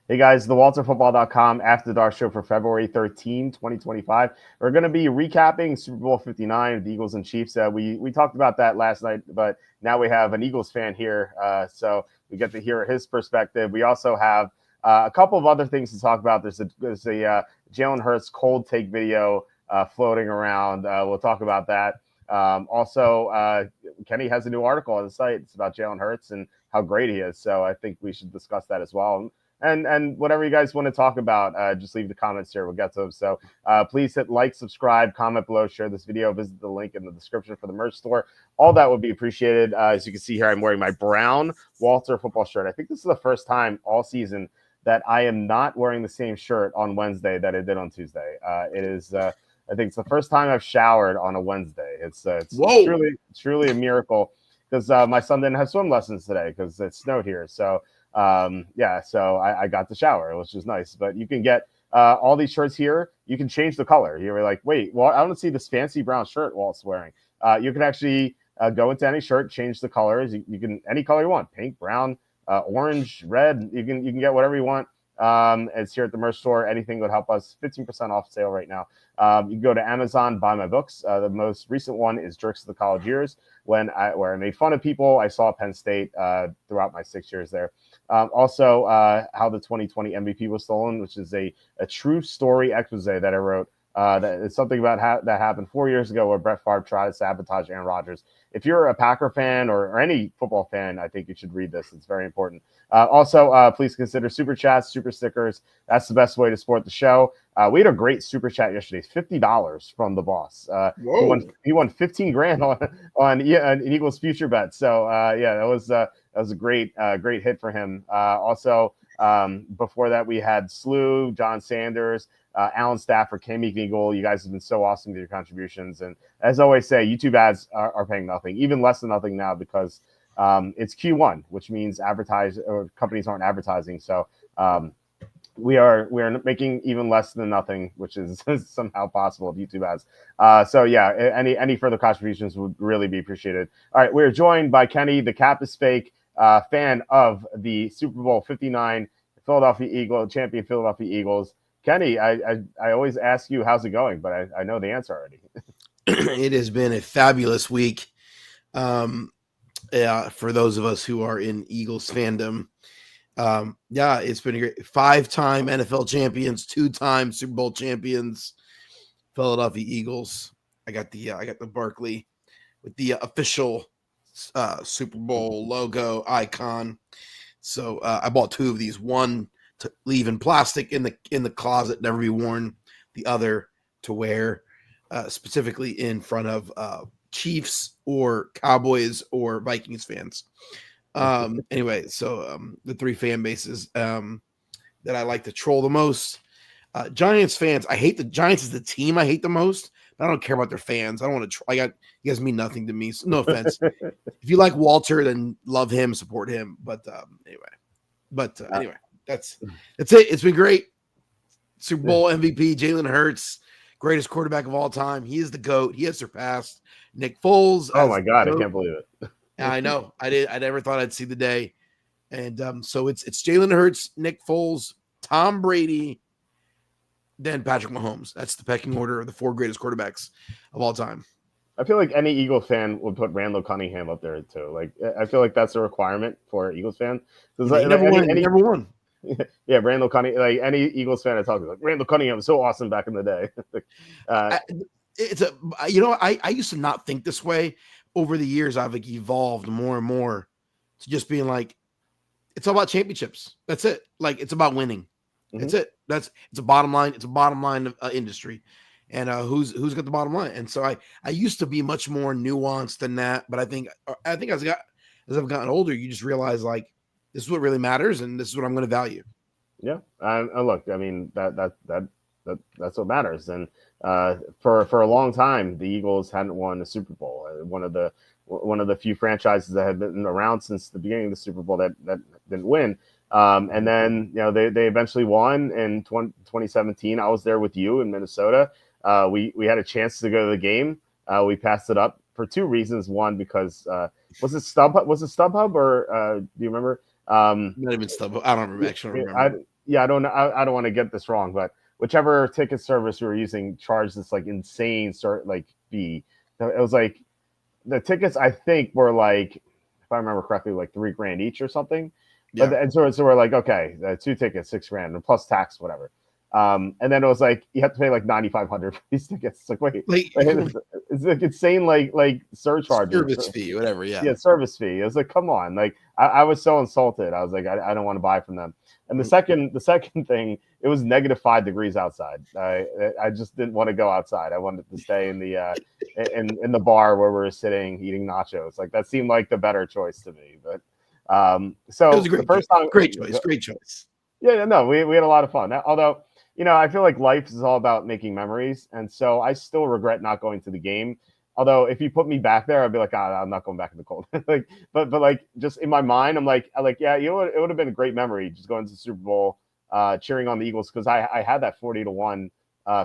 Hey guys, the WalterFootball.com After Dark Show for February 13, 2025. We're going to be recapping Super Bowl 59, the Eagles and Chiefs. We talked about that last night, but now we have an Eagles fan here, so we get to hear his perspective. We also have a couple of other things to talk about. There's a Jalen Hurts cold take video floating around. We'll talk about that. Kenny has a new article on the site. It's about Jalen Hurts and how great he is. So I think we should discuss that as well. And whatever you guys want to talk about, just leave the comments here. We'll get to them. So please hit like, subscribe, comment below, share this video, visit the link in the description for the merch store. All that would be appreciated. As you can see here, I'm wearing my brown Walter football shirt. I think this is the first time all season that I am not wearing the same shirt on Wednesday that I did on Tuesday. I think it's the first time I've showered on a Wednesday. It's truly a miracle because my son didn't have swim lessons today because it snowed here. So so I got the shower, which was nice. But you can get all these shirts here. You can change the color. You're like, wait, well, I don't see this fancy brown shirt Walt's wearing. You can actually go into any shirt, change the colors. You can any color you want: pink, brown, orange, red. You can get whatever you want. It's here at the merch store. Anything would help us. 15% off sale right now. You can go to Amazon, buy my books. The most recent one is Jerks of the College Years, where I made fun of people. I saw Penn State throughout my 6 years there. How the 2020 MVP was stolen, which is a true story expose that I wrote. That is something about that happened 4 years ago where Brett Favre tried to sabotage Aaron Rodgers. If you're a Packer fan or any football fan, I think you should read this. It's very important. Please consider super chats, super stickers. That's the best way to support the show. We had a great super chat yesterday, $50 from the boss. He won 15 grand on an Eagles future bet. So that was a great hit for him. Before that, we had Slew, John Sanders, Alan Stafford, Cam Eagle. You guys have been so awesome with your contributions. And as I always say, YouTube ads are paying nothing, even less than nothing now because it's Q1, which means companies aren't advertising. So we are making even less than nothing, which is somehow possible with YouTube ads. Any further contributions would really be appreciated. All right, we're joined by Kenny, the Cap is Fake, fan of the Super Bowl 59 champion Philadelphia Eagles. Kenny, I always ask you how's it going, but I know the answer already. It has been a fabulous week. For those of us who are in Eagles fandom. It's been a great 5-time NFL champions, 2-time Super Bowl champions, Philadelphia Eagles. I got the Barkley with the official Super Bowl logo icon. So I bought 2 of these. One to leave in plastic in the closet, never be worn. The other to wear specifically in front of Chiefs or Cowboys or Vikings fans. Anyway, so the 3 fan bases that I like to troll the most. Giants fans, I hate the Giants as the team I hate the most, but I don't care about their fans. I don't want to you guys mean nothing to me. So no offense. If you like Walter, then love him, support him. But anyway, that's it. It's been great. Super Bowl MVP, Jalen Hurts, greatest quarterback of all time. He is the GOAT. He has surpassed Nick Foles. Oh my God, I can't believe it. I know. I never thought I'd see the day. And so it's Jalen Hurts, Nick Foles, Tom Brady, then Patrick Mahomes. That's the pecking order of the 4 greatest quarterbacks of all time. I feel like any Eagles fan would put Randall Cunningham up there too. Like I feel like that's a requirement for Eagles fan. He never won. Yeah, Randall Cunningham. Like any Eagles fan I talk to, like Randall Cunningham was so awesome back in the day. I used to not think this way. Over the years, I've evolved more and more to just being like, it's all about championships. That's it. Like it's about winning. That's it. It's a bottom line. It's a bottom line of industry, and who's got the bottom line. And so I used to be much more nuanced than that. But I think as I've gotten older, you just realize like this is what really matters, and this is what I'm going to value. Yeah, look, I mean that's what matters. And for a long time, the Eagles hadn't won a Super Bowl. One of the few franchises that had been around since the beginning of the Super Bowl that didn't win. And then they eventually won in 2017. I was there with you in Minnesota. We had a chance to go to the game. We passed it up for 2 reasons. One, because was it StubHub or do you remember? Not even StubHub. I don't remember. Actually, remember. yeah, I don't want to get this wrong, but whichever ticket service we were using charged this like insane like fee. It was like the tickets I think were like, if I remember correctly, like $3,000 each or something. But Yeah. and so we're like, okay, 2 tickets, $6,000, and plus tax, whatever. And then it was like you have to pay like 9,500 for these tickets. It's like Like it's like insane, like surcharges. service fee, whatever. Yeah. Yeah, service fee. It was like, come on, like I was so insulted. I was like, I don't want to buy from them. And the second thing, it was -5 degrees outside. I just didn't want to go outside. I wanted to stay in the bar where we were sitting eating nachos. Like that seemed like the better choice to me. But It so was a the first time, great choice. Great choice. yeah, no, we had a lot of fun. Although, I feel like life is all about making memories, and so I still regret not going to the game. Although, if you put me back there, I'd be like, I'm not going back in the cold. Like, but like, just in my mind, I'm like, yeah, it would have been a great memory just going to the Super Bowl, cheering on the Eagles because I had that 40-1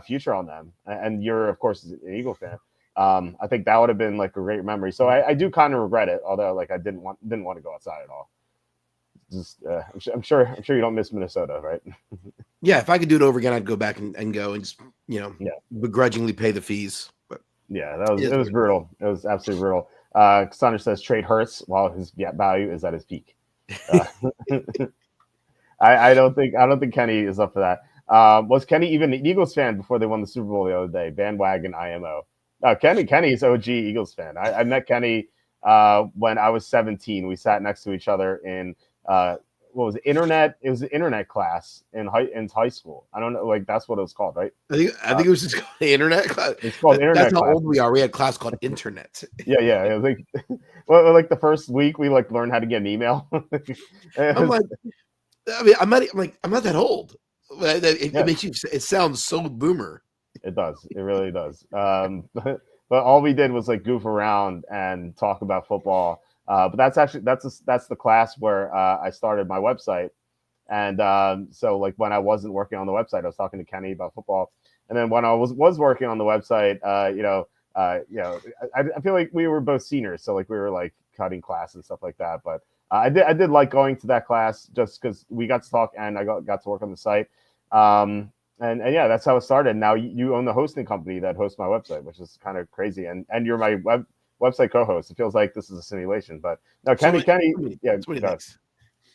future on them, and you're of course an Eagle fan. I think that would have been like a great memory. So I do kind of regret it, although like I didn't want to go outside at all. Just I'm sure you don't miss Minnesota, right? Yeah, if I could do it over again, I'd go back and go and just Yeah. begrudgingly pay the fees. But Yeah, it was brutal. It was absolutely brutal. Cassandra says trade hurts while his value is at his peak. Uh, I don't think Kenny is up for that. Was Kenny even an Eagles fan before they won the Super Bowl the other day? Bandwagon IMO. Kenny's OG Eagles fan. I met Kenny when I was 17. We sat next to each other in what was it, internet? It was an internet class in high school. I don't know, like that's what it was called, right? I think it was just called the internet class. It's called internet. That's how class. old we are. We had a class called internet. Yeah. It was like, well, like the first week we like learned how to get an email. I'm like, I mean, I'm not that old. It makes you. It sounds so boomer. It does. It really does. But all we did was like goof around and talk about football. But that's the class where I started my website. And so like when I wasn't working on the website, I was talking to Kenny about football. And then when I was working on the website, I feel like we were both seniors, so like we were like cutting class and stuff like that. But I did like going to that class just because we got to talk and I got to work on the site. And yeah, that's how it started. Now you own the hosting company that hosts my website, which is kind of crazy. And you're my website co-host. It feels like this is a simulation, but no, Kenny, yeah,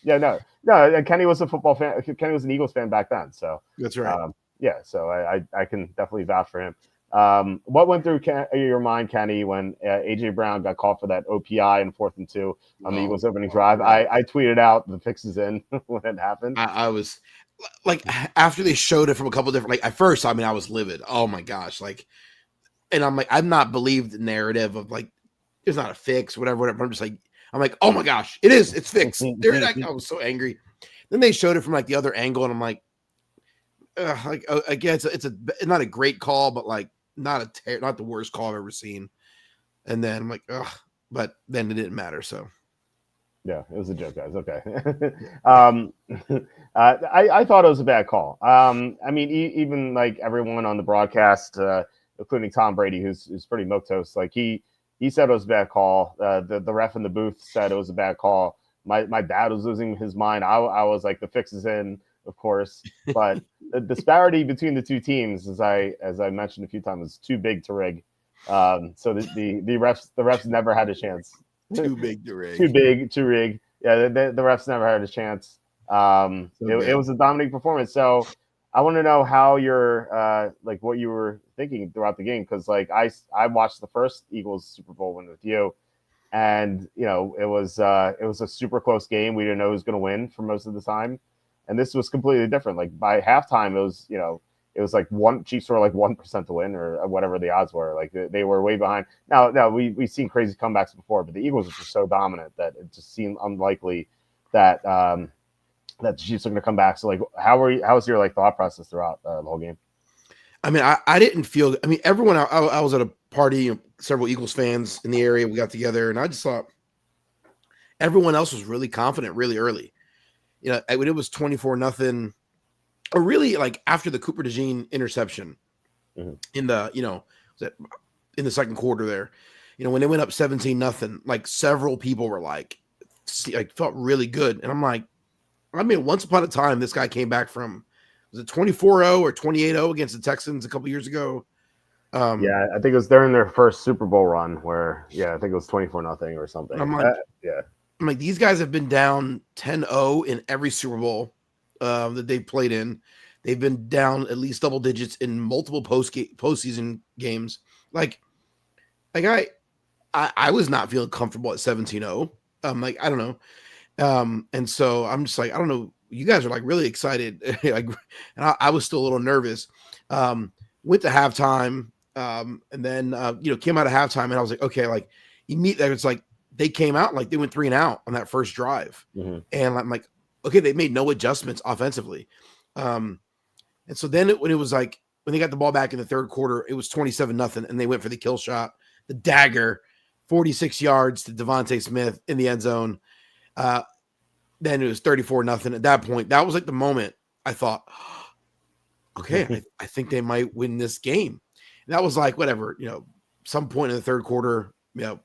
yeah, no. And Kenny was a football fan. Kenny was an Eagles fan back then, so that's right. Yeah, so I can definitely vouch for him. What went through your mind, Kenny, when AJ Brown got called for that OPI in 4th and 2 on the Eagles opening drive? I tweeted out the fixes in when it happened. I was like, after they showed it from a couple different, like at first, I mean, I was livid. Oh my gosh, like, and I'm like, I'm not believed the narrative of like, there's not a fix, whatever. I'm just like, I'm like, oh my gosh, it's fixed. I was so angry. Then they showed it from like the other angle, and I'm like, again, it's not a great call, but like not the worst call I've ever seen. And then I'm like, ugh, but then it didn't matter. So yeah, it was a joke, guys. Okay. I thought it was a bad call. I mean, even like everyone on the broadcast, including Tom Brady, who's pretty milquetoast, like he said it was a bad call. The ref in the booth said it was a bad call. My dad was losing his mind. I was like, the fix is in, of course, but the disparity between the two teams, as I mentioned a few times, is too big to rig. So the refs never had a chance. Too big to rig. Too big to rig. Yeah, the refs never had a chance. It was a dominating performance. So I want to know how you're like what you were thinking throughout the game, because like I watched the first Eagles Super Bowl win with you, and it was a super close game. We didn't know who was going to win for most of the time, and this was completely different. Like by halftime, it was like Chiefs were like 1% to win or whatever the odds were. Like they were way behind. Now we've seen crazy comebacks before, but the Eagles were just so dominant that it just seemed unlikely that that the Chiefs are going to come back. So like, how was your like thought process throughout the whole game? I mean, I didn't feel. I mean, everyone. I was at a party, several Eagles fans in the area. We got together, and I just thought everyone else was really confident really early. It was 24-0. Or really, like after the Cooper DeJean interception in the in the second quarter there, when they went up 17-0, like several people were like felt really good, and I'm like, I mean, once upon a time, this guy came back from, was it 24-0 or 28-0 against the Texans a couple years ago? Yeah, I think it was during their first Super Bowl run where, I think it was 24-0 or something. I'm like, Yeah. I'm like, these guys have been down 10-0 in every Super Bowl that they've played in. They've been down at least double digits in multiple postseason games. Like I was not feeling comfortable at 17-0. Like, I don't know. And so I'm just like, I don't know. You guys are like really excited. Like, and I was still a little nervous. Went to halftime. And then, came out of halftime and I was like, okay, like it's like they came out like they went 3-and-out on that first drive. Mm-hmm. And I'm like, okay, they made no adjustments offensively. And so then when it was like, when they got the ball back in the third quarter, it was 27-0 and they went for the kill shot, the dagger, 46 yards to Devontae Smith in the end zone. Then it was 34-0 at that point. That was like the moment I thought, okay, I think they might win this game. And that was like, whatever, some point in the third quarter,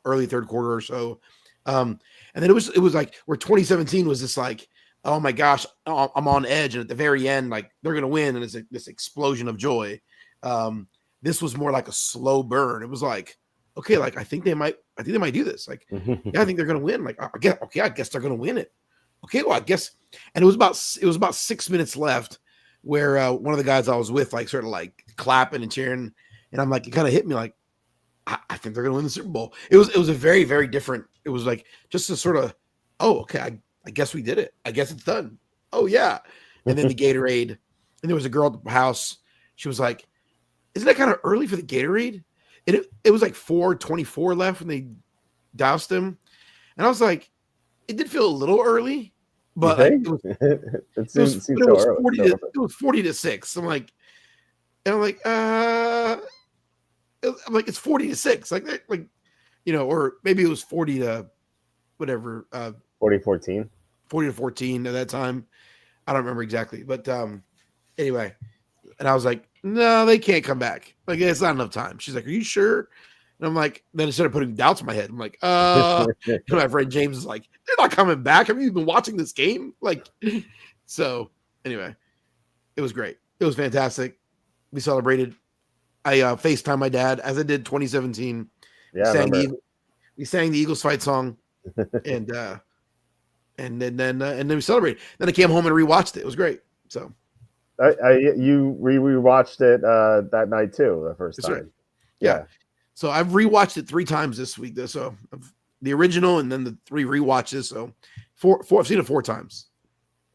early third quarter or so. And then it was like where 2017 was just like, oh my gosh, I'm on edge. And at the very end, like they're going to win. And it's like this explosion of joy. This was more like a slow burn. It was like, okay, like I think they might do this. Like, yeah, I think they're going to win. Like, I guess they're going to win it. Okay, well, I guess. And it was about 6 minutes left where one of the guys I was with, like, sort of like clapping and cheering. And I'm like, it kind of hit me like, I think they're going to win the Super Bowl. It was a very, very different. It was like just a sort of, oh, okay, I guess we did it. I guess it's done. Oh, yeah. And then the Gatorade. And there was a girl at the house. She was like, isn't that kind of early for the Gatorade? And it was like 4:24 left when they doused him. And I was like, it did feel a little early, but like, it was 40-6. I'm like, it's 40-6. Or maybe it was 40 to whatever. 40-14. 40-14 at that time. I don't remember exactly, but anyway. And I was like, no, they can't come back. Like, it's not enough time. She's like, are you sure? And I'm like, then instead of putting doubts in my head, I'm like, my friend James is like, they're not coming back. Have you been watching this game? Like, so anyway, it was great. It was fantastic. We celebrated. I FaceTime my dad as I did 2017. Yeah, we sang the Eagles fight song, and then we celebrated. Then I came home and rewatched it. It was great. So. You rewatched it that night too, the first time. Right. Yeah. So I've rewatched it 3 times this week. So the original and then the 3 rewatches. So four. I've seen it 4 times.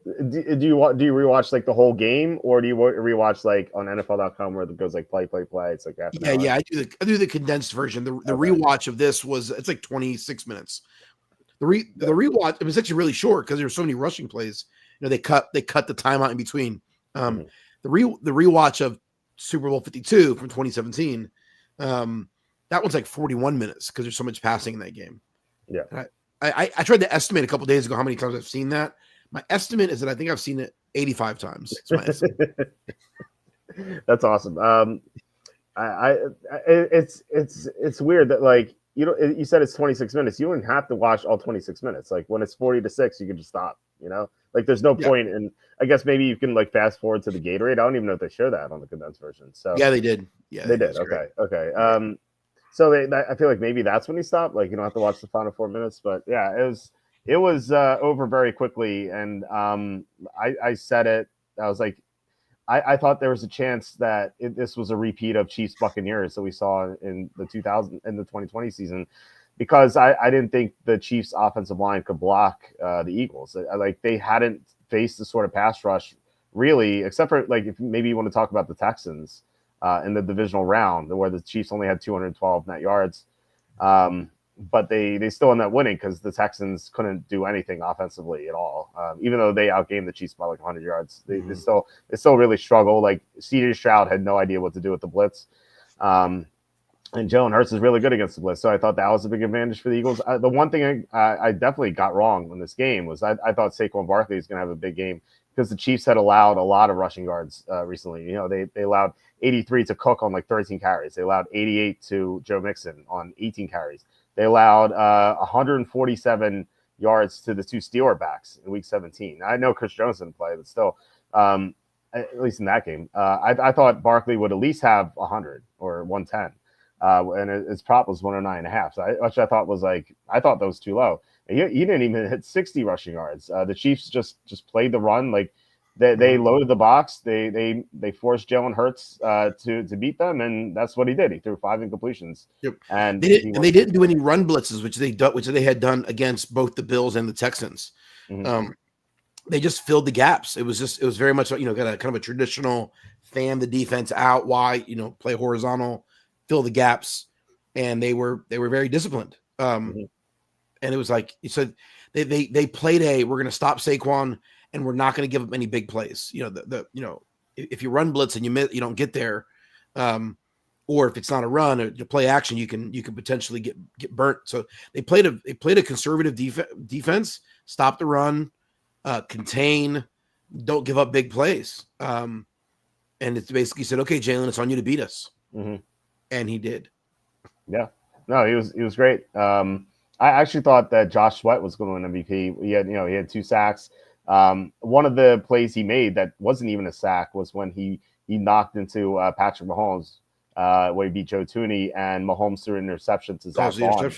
Do you rewatch like the whole game, or do you rewatch like on NFL.com where it goes like play? It's like half an hour? Yeah. I do the condensed version. The rewatch of this it's like 26 minutes. The rewatch, it was actually really short because there were so many rushing plays. They cut the timeout in between. The rewatch of Super Bowl 52 from 2017, that one's like 41 minutes because there's so much passing in that game. Yeah. And I tried to estimate a couple days ago how many times I've seen that. My estimate is that I think I've seen it 85 times. That's my estimate. That's awesome. It's weird that like you said it's 26 minutes. You don't have to watch all 26 minutes. Like when it's 40-6, you can just stop. Like there's no point. And I guess maybe you can like fast forward to the Gatorade. I don't even know if they show that on the condensed version. So yeah, they did. Yeah, they did. Okay. So I feel like maybe that's when he stopped. Like you don't have to watch the final 4 minutes. But yeah, it was over very quickly. And I said it. I was like, I thought there was a chance that this was a repeat of Chiefs Buccaneers that we saw in the 2020 season, because I didn't think the Chiefs offensive line could block the Eagles. Like they hadn't faced the sort of pass rush really, except for like if maybe you want to talk about the Texans in the divisional round where the Chiefs only had 212 net yards. But they still ended up winning because the Texans couldn't do anything offensively at all. Even though they outgained the Chiefs by like 100 yards, they still really struggle. Like C.J. Stroud had no idea what to do with the blitz, and Jalen Hurts is really good against the blitz. So I thought that was a big advantage for the Eagles. The one thing I definitely got wrong in this game was I thought Saquon Barkley was going to have a big game because the Chiefs had allowed a lot of rushing yards recently. They allowed 83 to Cook on like 13 carries. They allowed 88 to Joe Mixon on 18 carries. They allowed 147 yards to the two Steeler backs in Week 17. I know Chris Jones didn't play, but still, at least in that game, I thought Barkley would at least have 100 or 110, and his prop was 109.5. So which I thought was I thought that was too low. He didn't even hit 60 rushing yards. The Chiefs just played the run. Like they loaded the box. They forced Jalen Hurts to beat them, and that's what he did. He threw 5 incompletions. Yep. And they didn't do any run blitzes, which they had done against both the Bills and the Texans. Mm-hmm. They just filled the gaps. It was very much, got a kind of a traditional fan the defense out wide, play horizontal, fill the gaps, and they were very disciplined. And it was like you said, they played we're going to stop Saquon and we're not going to give up any big plays. If you run blitz and you don't get there, or if it's not a run or play action, you can potentially get burnt. So they played a conservative defense, stop the run, contain, don't give up big plays. And it's basically said, okay, Jalen, it's on you to beat us. Mm-hmm. And he did. Yeah, no, he was great. I actually thought that Josh Sweat was going to win MVP. He had 2 sacks. One of the plays he made that wasn't even a sack was when he knocked into Patrick Mahomes, where he beat Joe Tooney, and Mahomes threw an interception to Zach Vaughn.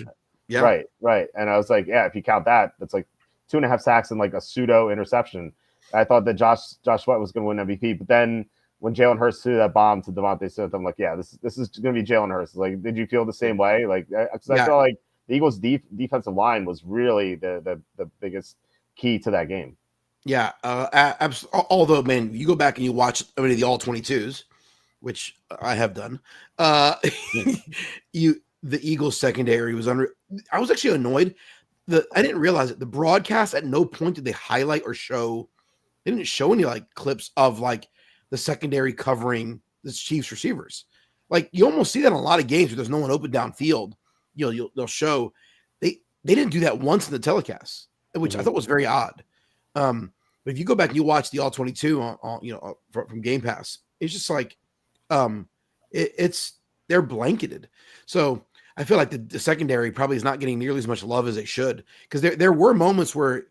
Yeah, right. And I was like, yeah, if you count that, that's like 2.5 sacks and like a pseudo interception. I thought that Josh Sweat was going to win MVP, but then when Jalen Hurts threw that bomb to Devontae Smith, I'm like, yeah, this is going to be Jalen Hurts. Like, did you feel the same way? Like, because I felt like the Eagles' defensive line was really the biggest key to that game. Yeah, although, man, you go back and you watch the all 22s, which I have done. The Eagles secondary was under. I was actually annoyed. I didn't realize it. The broadcast at no point did they highlight or show. They didn't show any clips of the secondary covering the Chiefs receivers. Like you almost see that in a lot of games where there's no one open downfield. They'll show they didn't do that once in the telecast, which I thought was very odd. But if you go back and you watch the all 22 on from Game Pass, it's just they're blanketed. So I feel like the secondary probably is not getting nearly as much love as they should, because there were moments where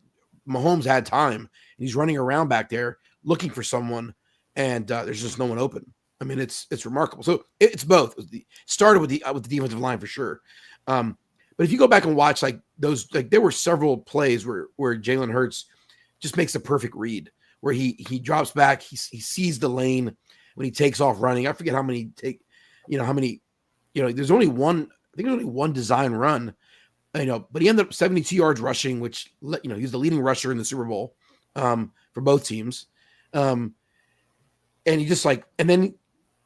Mahomes had time and he's running around back there looking for someone, and there's just no one open. I mean, it's remarkable. So it's both. It started with the defensive line for sure. But if you go back and watch those, there were several plays where Jalen Hurts just makes a perfect read, where he drops back, he sees the lane when he takes off running. I forget how many there's only one. I think there's only one design run, but he ended up 72 yards rushing, which he's the leading rusher in the Super Bowl for both teams. And he just and then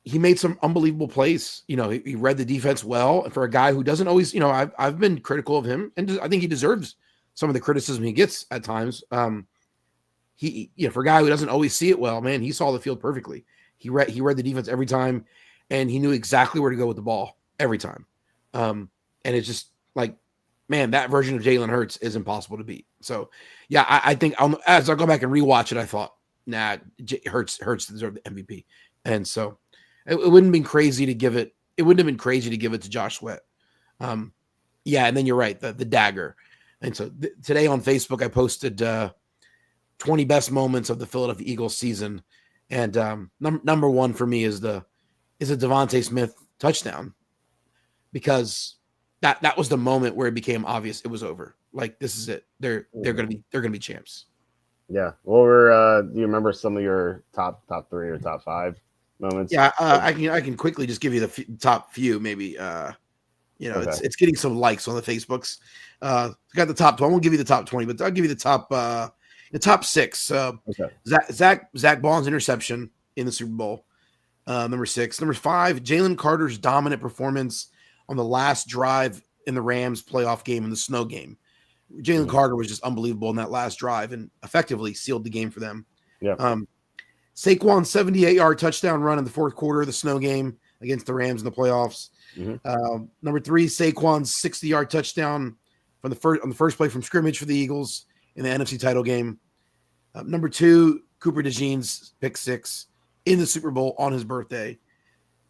he made some unbelievable plays. He read the defense well. And for a guy who doesn't always, I've been critical of him, and I think he deserves some of the criticism he gets at times. For a guy who doesn't always see it well, man, he saw the field perfectly. He read the defense every time, and he knew exactly where to go with the ball every time. And it's just man, that version of Jalen Hurts is impossible to beat. So yeah, I think as I go back and rewatch it, I thought, nah, Hurts deserved the MVP. And so it wouldn't have been crazy to give it. It wouldn't have been crazy to give it to Josh Sweat. Yeah. And then you're right. The dagger. And so today on Facebook, I posted 20 best moments of the Philadelphia Eagles season. And number one for me is a Devontae Smith touchdown, because that was the moment where it became obvious it was over. This is it. They're gonna be champs. Yeah. Well, do you remember some of your top 3 or top 5 moments? Yeah, I can quickly just give you the top few. Maybe okay. It's getting some likes on the Facebooks. Got the top 20. I won't give you the top 20, but I'll give you the top 6. Okay. Zach Bond's interception in the Super Bowl. Number 6. Number 5, Jalen Carter's dominant performance on the last drive in the Rams playoff game in the snow game. Jalen Carter was just unbelievable in that last drive and effectively sealed the game for them. Yeah. Saquon's 78-yard touchdown run in the fourth quarter of the snow game against the Rams in the playoffs. Number 3, Saquon's 60-yard touchdown on the first play from scrimmage for the Eagles in the NFC title game. Number 2, Cooper DeJean's pick 6 in the Super Bowl on his birthday.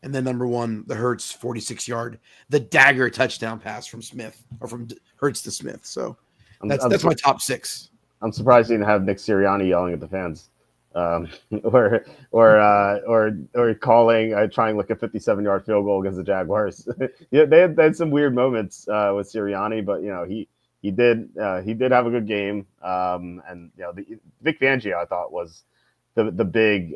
And then number 1, the Hurts 46-yard, the dagger touchdown pass from Smith, or from Hurts to Smith. So That's my top 6. I'm surprised you didn't have Nick Sirianni yelling at the fans, um, or calling trying like a 57-yard field goal against the Jaguars. Yeah, they had some weird moments with Sirianni, but he did have a good game. And the Vic Fangio I thought was the big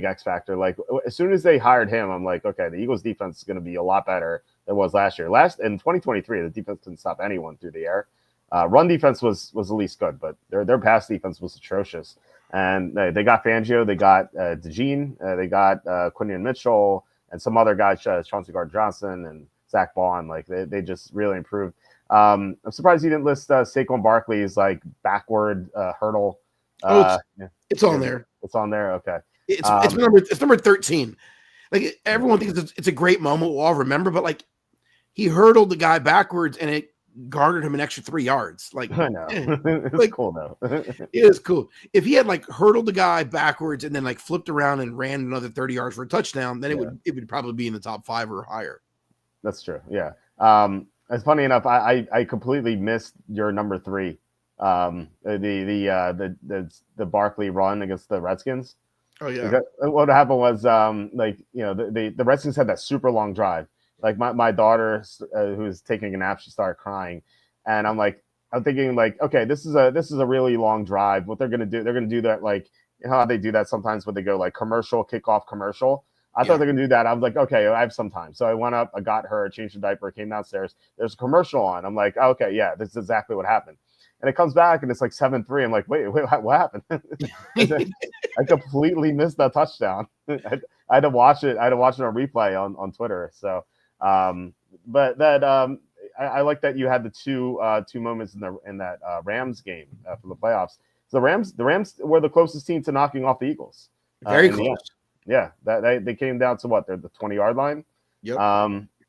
X factor. Like as soon as they hired him, I'm like, okay, the Eagles defense is going to be a lot better than it was last year. In 2023, the defense couldn't stop anyone through the air. Run defense was at least good, but their pass defense was atrocious. And they got Fangio, they got DeJean, they got Quinion Mitchell, and some other guys, Chauncey Gardner-Johnson and Zach Baun. Like they just really improved. I'm surprised you didn't list Saquon Barkley's like backward hurdle. It's on there. It's on there. Okay. It's number 13. Like everyone thinks it's a great moment we'll all remember, but like he hurdled the guy backwards and it garnered him an extra 3 yards. Like I know. It's like cool though. It is cool. If he had like hurdled the guy backwards and then like flipped around and ran another 30 yards for a touchdown, then it would probably be in the top 5 or higher. That's true. Yeah. It's funny enough. I completely missed your number 3. The Barkley run against the Redskins. Oh yeah. What happened was the Redskins had that super long drive. Like my daughter who was taking a nap, she started crying, and I'm thinking like, okay, this is a really long drive. What they're gonna do that like how they do that sometimes when they go like commercial kickoff commercial. I thought they're gonna do that. I was like, okay, I have some time. So I went up, I got her, changed her diaper, came downstairs. There's a commercial on. I'm like, okay, yeah, this is exactly what happened. And it comes back and it's like 7-3. I'm like, wait, what happened? I completely missed that touchdown. I had to watch it. I had to watch it on replay on Twitter. So, but that I like that you had the two moments in that Rams game for the playoffs. So the Rams were the closest team to knocking off the Eagles. Very close. Yeah, they came down to what? They're the 20-yard line. Yep.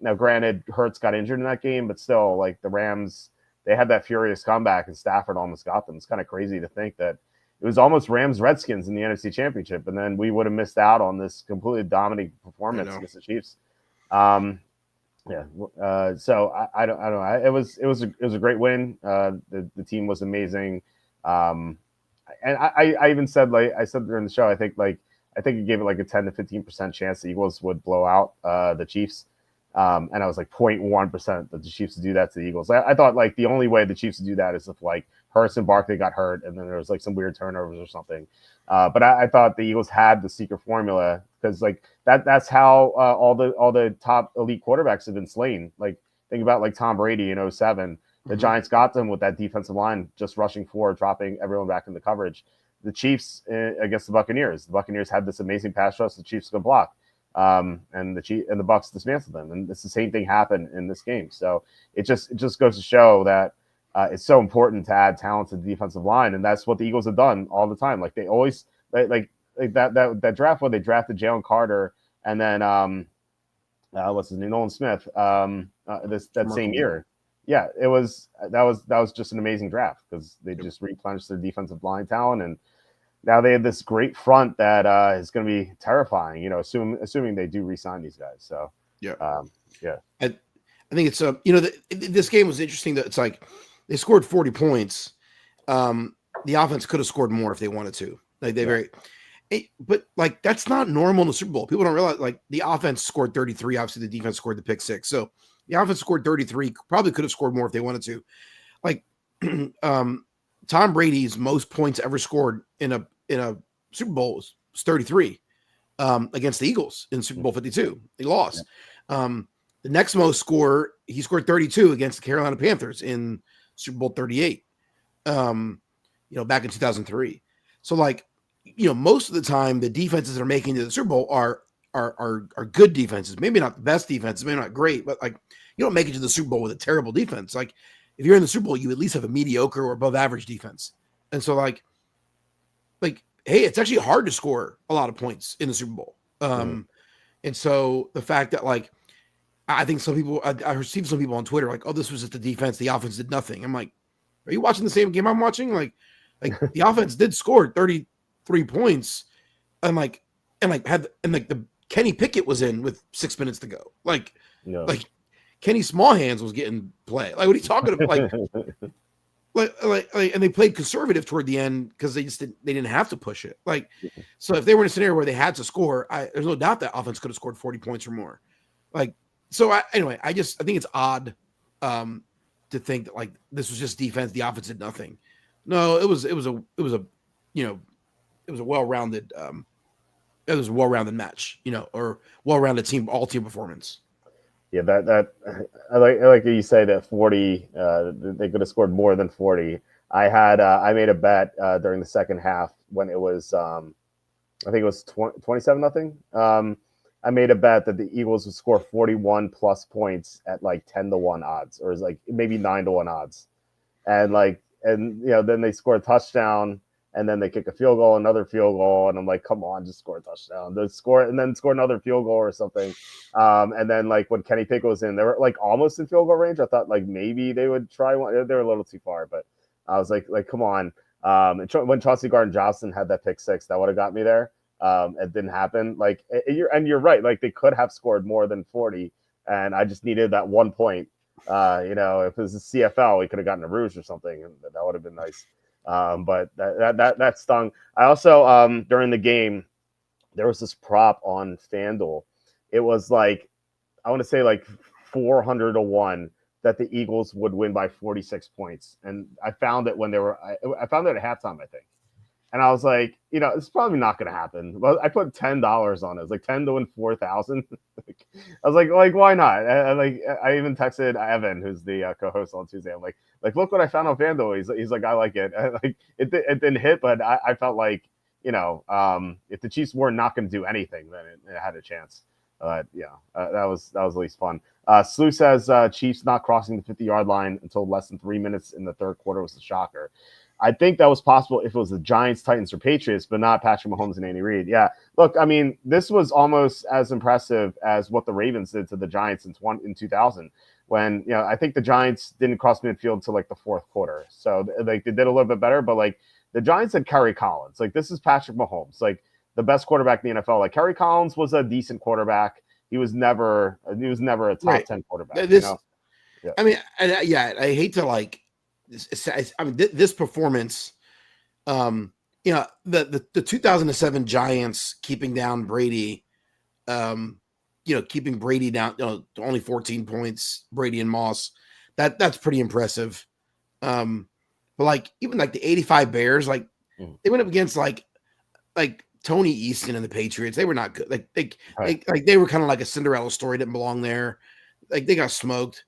Now, granted, Hurts got injured in that game, but still, like the Rams, they had that furious comeback, and Stafford almost got them. It's kind of crazy to think that it was almost Rams-Redskins in the NFC Championship, and then we would have missed out on this completely dominating performance against the Chiefs. So I don't know. It was a great win. The team was amazing, and I even said I said during the show, I think it gave it like a 10 to 15% chance the Eagles would blow out the Chiefs. And I was like 0.1% that the Chiefs would do that to the Eagles. I thought like the only way the Chiefs would do that is if like Hurts and Barkley got hurt and then there was like some weird turnovers or something. But I thought the Eagles had the secret formula because like that's how all the top elite quarterbacks have been slain. Like think about like Tom Brady in 2007. The Giants got them with that defensive line just rushing forward, dropping everyone back in the coverage. The Chiefs against the Buccaneers. The Buccaneers had this amazing pass rush. The Chiefs could block. And the Bucs dismantled them, and it's the same thing happened in this game. So it just goes to show that it's so important to add talent to the defensive line, and that's what the Eagles have done all the time. Like they always like that draft when they drafted Jalen Carter, and then what's his name, Nolan Smith, that same year. Yeah, that was just an amazing draft because they just replenished their defensive line talent and. Now they have this great front that is going to be terrifying, assuming they do re-sign these guys. So I think it's this game was interesting. That it's like they scored 40 points. The offense could have scored more if they wanted to. Like but like that's not normal in the Super Bowl. People don't realize like the offense scored 33. Obviously, the defense scored the pick 6. So the offense scored 33. Probably could have scored more if they wanted to. Like Tom Brady's most points ever scored in a Super Bowl was 33 against the Eagles in Super Bowl 52. They lost. The next most score, he scored 32 against the Carolina Panthers in Super Bowl 38, back in 2003. So like, most of the time the defenses that are making it to the Super Bowl are good defenses. Maybe not the best defenses, maybe not great, but like you don't make it to the Super Bowl with a terrible defense. Like if you're in the Super Bowl, you at least have a mediocre or above average defense. And so like, hey, it's actually hard to score a lot of points in the Super Bowl. And so the fact that like, I think some people, I received some people on Twitter like, oh, this was just the defense. The offense did nothing. I'm like, are you watching the same game I'm watching? Like the offense did score 33 points and the Kenny Pickett was in with 6 minutes to go. Like Kenny Smallhands was getting play. Like, what are you talking about? Like, and they played conservative toward the end because they didn't have to push it. Like, so if they were in a scenario where they had to score, there's no doubt that offense could have scored 40 points or more. Like, so anyway, I think it's odd to think that like this was just defense, the offense did nothing. No, it was a well-rounded match, or well-rounded team, all team performance. Yeah, that I like you say that 40. They could have scored more than 40. I made a bet during the second half when it was I think it was 27-0. I made a bet that the Eagles would score 41 plus points at like 10-1 odds, or like maybe 9-1 odds, and then they score a touchdown. And then they kick a field goal, another field goal, and I'm like, come on, just score a touchdown. They score and then score another field goal or something. And then like when Kenny Pickett was in, they were like almost in field goal range. I thought like maybe they would try one. They were a little too far, but I was like come on. And when Chauncey Gardner-Johnson had that pick six, that would have got me there. It didn't happen. Like you're right. Like they could have scored more than 40, and I just needed that 1 point. If it was a CFL, we could have gotten a Rouge or something, and that would have been nice. But that stung. I also during the game there was this prop on FanDuel. It was like I want to say like 400-1 that the Eagles would win by 46 points, and I found it when they were. I found it at halftime, I think, and I was like, it's probably not going to happen. Well, I put $10 on it. It was like 10 to win 4,000. I was like, why not? I even texted Evan, who's the co-host on Tuesday. I'm like, look what I found on FanDuel. He's like, I like it. It didn't hit, but I felt like, if the Chiefs were not going to do anything, then it had a chance. That was at least fun. Slew says Chiefs not crossing the 50-yard line until less than 3 minutes in the third quarter was a shocker. I think that was possible if it was the Giants, Titans, or Patriots, but not Patrick Mahomes and Andy Reid. Yeah, look, I mean, this was almost as impressive as what the Ravens did to the Giants in 2000, when I think the Giants didn't cross midfield until like the fourth quarter, so like they did a little bit better. But like the Giants had Kerry Collins, like this is Patrick Mahomes, like the best quarterback in the NFL. Like Kerry Collins was a decent quarterback. He was never a top 10 quarterback. Yeah. I mean, I hate to like. This performance, the 2007 Giants keeping down Brady, keeping Brady down, to only 14 points, Brady and Moss, that's pretty impressive. But like even like the 85 Bears, like they went up against like Tony Easton and the Patriots. They were not good. Like they were kind of like a Cinderella story, didn't belong there. Like they got smoked.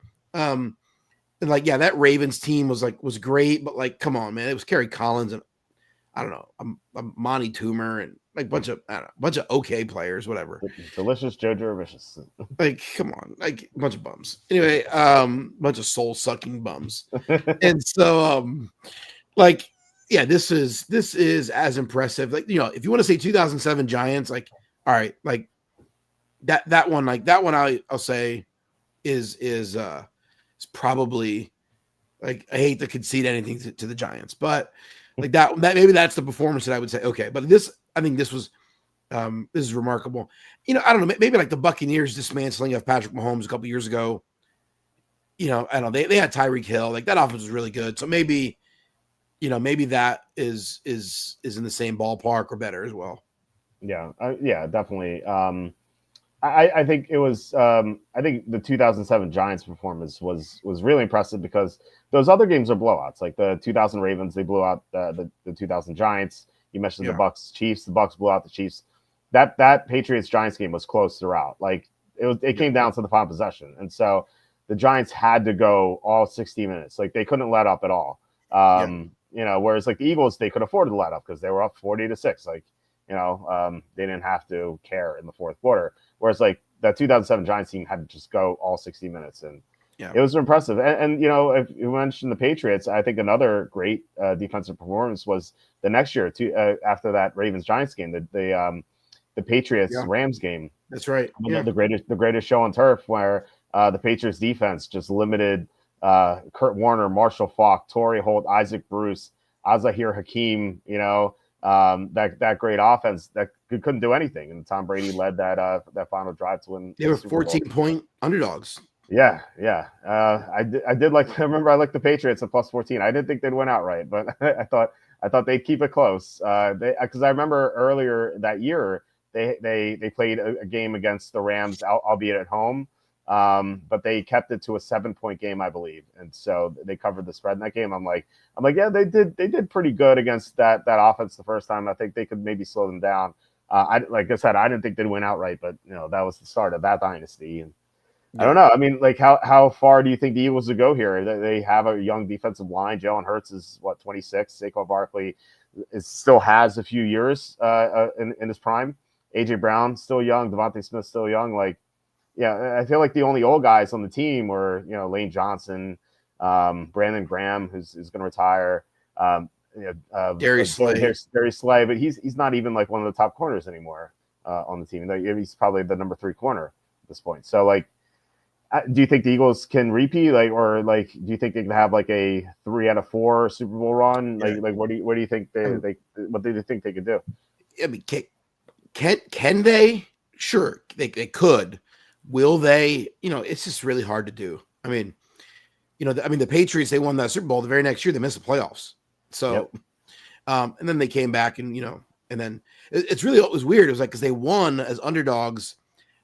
And like, yeah, that Ravens team was great, but like, come on, man, it was Kerry Collins and I don't know, Monty Toomer and like bunch of okay players, whatever. Delicious Jojo Vicious. Like, come on, like a bunch of bums. Anyway, bunch of soul sucking bums. And so, like, yeah, this is as impressive. Like, if you want to say 2007 Giants, like, all right, like that one I'll say is probably, like, I hate to concede anything to the Giants, but like that maybe that's the performance that I would say, okay. But I think this was this is remarkable. I don't know, maybe like the Buccaneers dismantling of Patrick Mahomes a couple years ago. I don't know, they had Tyreek Hill, like that offense was really good. So maybe that is in the same ballpark or better as well. Yeah, definitely. I think it was. I think the 2007 Giants performance was really impressive because those other games are blowouts. Like the 2000 Ravens, they blew out the 2000 Giants. You mentioned the Bucs Chiefs. The Bucs blew out the Chiefs. That Patriots Giants game was close throughout. Like it came down to the final possession, and so the Giants had to go all 60 minutes. Like they couldn't let up at all. Whereas like the Eagles, they could afford to let up because they were up 40-6. Like they didn't have to care in the fourth quarter. Whereas like that 2007 Giants team had to just go all 60 minutes, and it was impressive. And if you mentioned the Patriots, I think another great defensive performance was the next year after that Ravens Giants game, the Patriots Rams game. That's right. The greatest show on turf, where the Patriots defense just limited Kurt Warner, Marshall Faulk, Torrey Holt, Isaac Bruce, Azahir Hakeem. That great offense that couldn't do anything, and Tom Brady led that final drive to win. They were 14-point underdogs. Yeah, yeah. I did like. I remember I liked the Patriots at plus 14. I didn't think they'd win outright, but I thought they'd keep it close. Because I remember earlier that year they played a game against the Rams, albeit at home. But they kept it to a 7 point game, I believe, and so they covered the spread in that game. I'm like, yeah, they did pretty good against that offense the first time. I think they could maybe slow them down. Like I said, I didn't think they'd win outright, but that was the start of that dynasty. And I don't Yeah. know. I mean, like how far do you think the Eagles would go here? They have a young defensive line. Jalen Hurts is what, 26. Saquon Barkley still has a few years in his prime. AJ Brown still young. Devontae Smith still young. Like, yeah, I feel like the only old guys on the team were Lane Johnson, Brandon Graham, who's going to retire. Darius Slay. Darius Slay, but he's not even like one of the top corners anymore on the team. He's probably the number 3 corner at this point. So like, do you think the Eagles can repeat, or do you think they can have like a 3 out of 4 Super Bowl run? Yeah. Like what do you think what do you think they could do? I mean, can they? Sure, they could. Will they? It's just really hard to do. I mean, the Patriots, they won that Super Bowl. The very next year, they missed the playoffs. So, and then they came back, and and then it was weird. It was like, because they won as underdogs,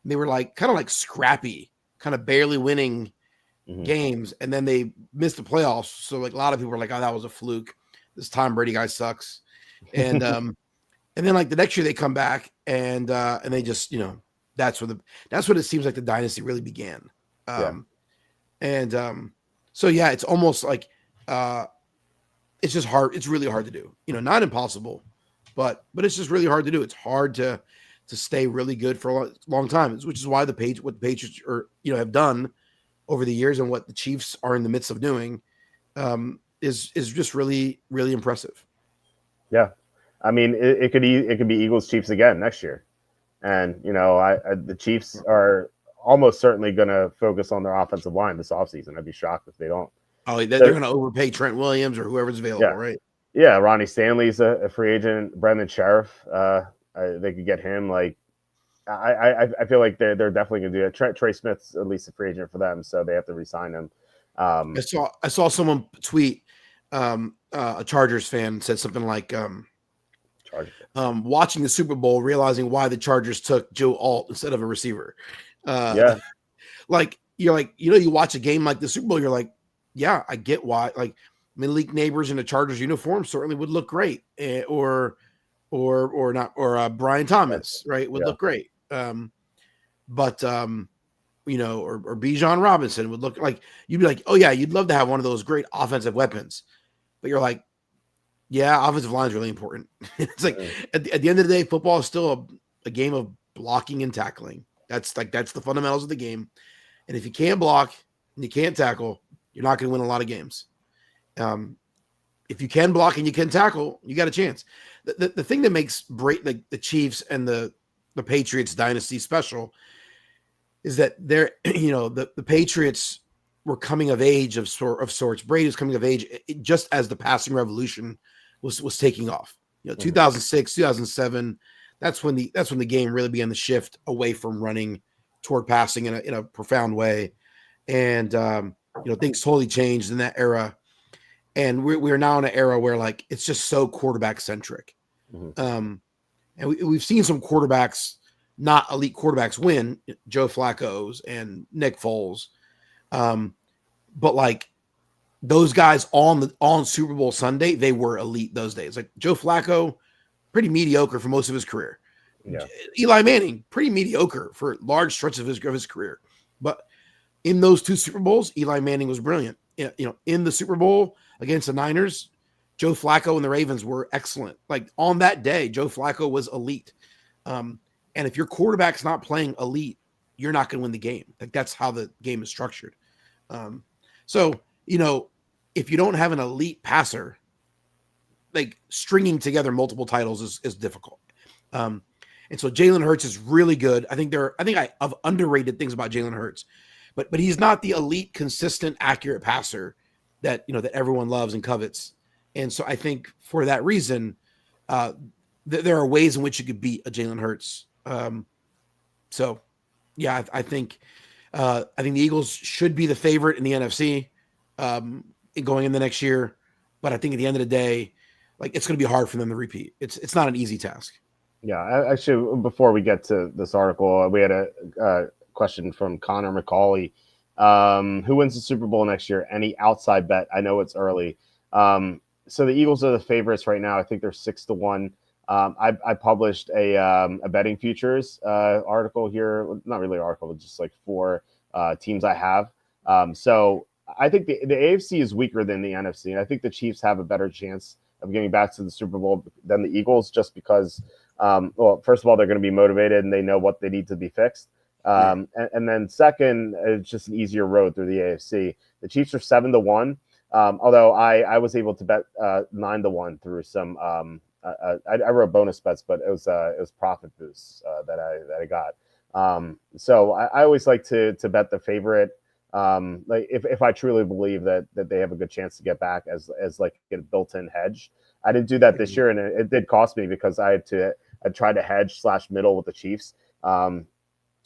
and they were like kind of like scrappy, kind of barely winning games, and then they missed the playoffs. So like a lot of people were like, "Oh, that was a fluke. This Tom Brady guy sucks," and and then like the next year they come back and they just that's what it seems like the dynasty really began. So yeah, it's almost like it's just hard. It's really hard to do. Not impossible, but it's just really hard to do. It's hard to stay really good for a long time, which is why what the Patriots are have done over the years and what the Chiefs are in the midst of doing is just really, really impressive. Yeah, I mean it could be Eagles Chiefs again next year, and the Chiefs are almost certainly going to focus on their offensive line this offseason. I'd be shocked if they don't. Oh, they're going to overpay Trent Williams or whoever's available, right? Yeah, Ronnie Stanley's a free agent. Brendan Sheriff, they could get him. Like, I feel like they're definitely going to do it. Trey Smith's at least a free agent for them, so they have to re-sign him. I saw someone tweet, a Chargers fan said something like, watching the Super Bowl, realizing why the Chargers took Joe Alt instead of a receiver. Like you're like, you watch a game like the Super Bowl, you're like, yeah, I get why. Like Malik Neighbors in a Chargers uniform certainly would look great, or not, or Brian Thomas, right, would look great. But or Bijan Robinson would look like, you'd be like, oh yeah, you'd love to have one of those great offensive weapons, but you're like, yeah, offensive line is really important. It's like at the end of the day, football is still a game of blocking and tackling. That's the fundamentals of the game. And if you can't block and you can't tackle, you're not going to win a lot of games. If you can block and you can tackle, you got a chance. The thing that makes the Chiefs and the Patriots dynasty special is that they're, the Patriots were coming of age of sorts. Brady was coming of age just as the passing revolution was taking off. 2006, 2007. That's when the game really began to shift away from running toward passing in a profound way. And things totally changed in that era. And we're now in an era where like it's just so quarterback centric. And we've seen some quarterbacks, not elite quarterbacks, win, Joe Flacco's and Nick Foles. But like those guys on Super Bowl Sunday, they were elite those days. Like Joe Flacco, pretty mediocre for most of his career. Yeah. Eli Manning, pretty mediocre for large stretches of his career. But in those 2 Super Bowls, Eli Manning was brilliant. In the Super Bowl against the Niners, Joe Flacco and the Ravens were excellent. Like on that day, Joe Flacco was elite. And if your quarterback's not playing elite, you're not going to win the game. Like that's how the game is structured. So if you don't have an elite passer, like stringing together multiple titles is difficult. And so Jalen Hurts is really good. I think I've underrated things about Jalen Hurts, but he's not the elite, consistent, accurate passer that everyone loves and covets. And so I think for that reason, there are ways in which you could beat a Jalen Hurts. So yeah, I think I think the Eagles should be the favorite in the NFC going in the next year. But I think at the end of the day, like it's going to be hard for them to repeat. It's not an easy task. Yeah, actually, before we get to this article, we had a question from Connor McCauley. Who wins the Super Bowl next year? Any outside bet? I know it's early. So the Eagles are the favorites right now. I think they're 6-1. I published a betting futures article here. Not really an article, but just like 4 teams I have. So I think the AFC is weaker than the NFC, and I think the Chiefs have a better chance of getting back to the Super Bowl than the Eagles, just because, well, first of all, they're going to be motivated and they know what they need to be fixed. And then second, it's just an easier road through the AFC. The Chiefs are 7-1. Although I was able to bet 9-1 through some. I wrote bonus bets, but it was profit boosts that I got. So I always like to bet the favorite. Like if I truly believe that they have a good chance to get back as like a built-in hedge. I didn't do that this year, and it did cost me because I tried to hedge / middle with the Chiefs.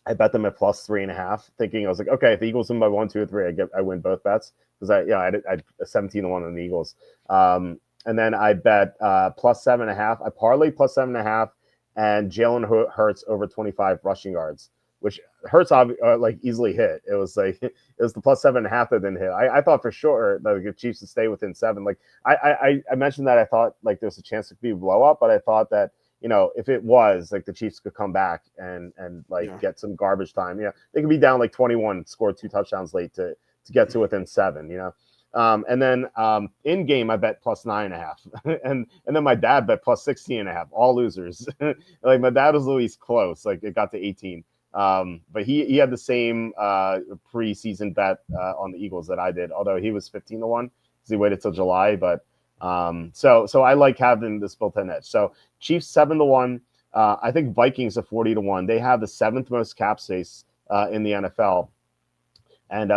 I bet them at plus 3.5, thinking I was like, okay, if the Eagles win by 1, 2, or 3, I win both bets because I had 17-1 on the Eagles. And then I bet plus 7.5. I parlayed plus 7.5 and Jalen Hurts over 25 rushing yards, which Hurts like easily hit. It was like it was the plus 7.5 that didn't hit. I thought for sure that the Chiefs would stay within 7. Like I mentioned that I thought like there's a chance it could be a blow up, but I thought that if it was like the Chiefs could come back and get some garbage time, they could be down like 21, score 2 touchdowns late to get to within 7, and then in game I bet plus 9.5, and then my dad bet plus 16.5. All losers. Like my dad was Luis close, like it got to 18. But he had the same preseason bet on the Eagles that I did, although he was 15-1 because he waited till July, but. So I like having this built-in edge. So Chiefs 7-1. I think Vikings are 40-1. They have the 7th most cap space in the NFL, and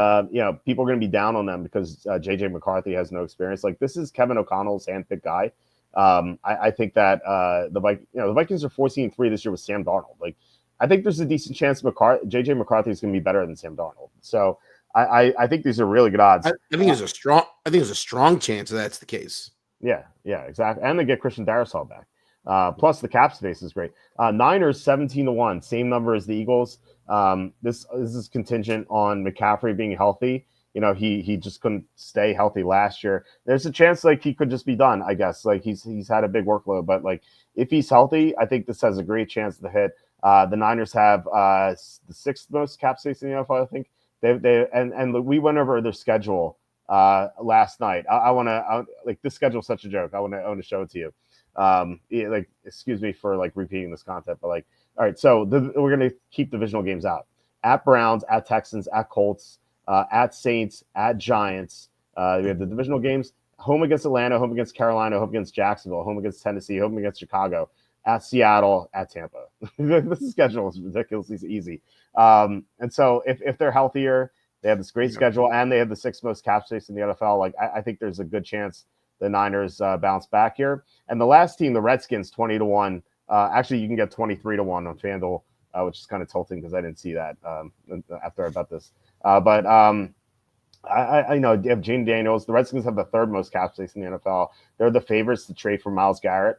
people are going to be down on them because JJ McCarthy has no experience. Like this is Kevin O'Connell's handpicked guy. I think that the Vikings are 14-3 this year with Sam Darnold. Like I think there's a decent chance JJ McCarthy is going to be better than Sam Darnold. So. I think these are really good odds. I think there's a strong chance that's the case. Yeah, exactly. And they get Christian Darrisaw back. Plus the cap space is great. Niners 17-1, same number as the Eagles. This is contingent on McCaffrey being healthy. He just couldn't stay healthy last year. There's a chance like he could just be done, I guess. Like he's had a big workload, but like if he's healthy, I think this has a great chance to hit. The Niners have the 6th most cap space in the NFL, I think. And we went over their schedule last night. I want to like this schedule is such a joke. I want to show it to you. Like excuse me for like repeating this content, but like all right. So we're gonna keep divisional games out: at Browns, at Texans, at Colts, at Saints, at Giants. We have the divisional games: home against Atlanta, home against Carolina, home against Jacksonville, home against Tennessee, home against Chicago, at Seattle, at Tampa. This schedule is ridiculously easy. And so if they're healthier, they have this great schedule and they have the 6th most cap space in the NFL. Like I think there's a good chance the Niners bounce back here. And the last team, the Redskins, 20-1. Actually, you can get 23-1 on FanDuel, which is kind of tilting because I didn't see that after I bet this. But I know you have Gene Daniels. The Redskins have the 3rd most cap space in the NFL. They're the favorites to trade for Myles Garrett.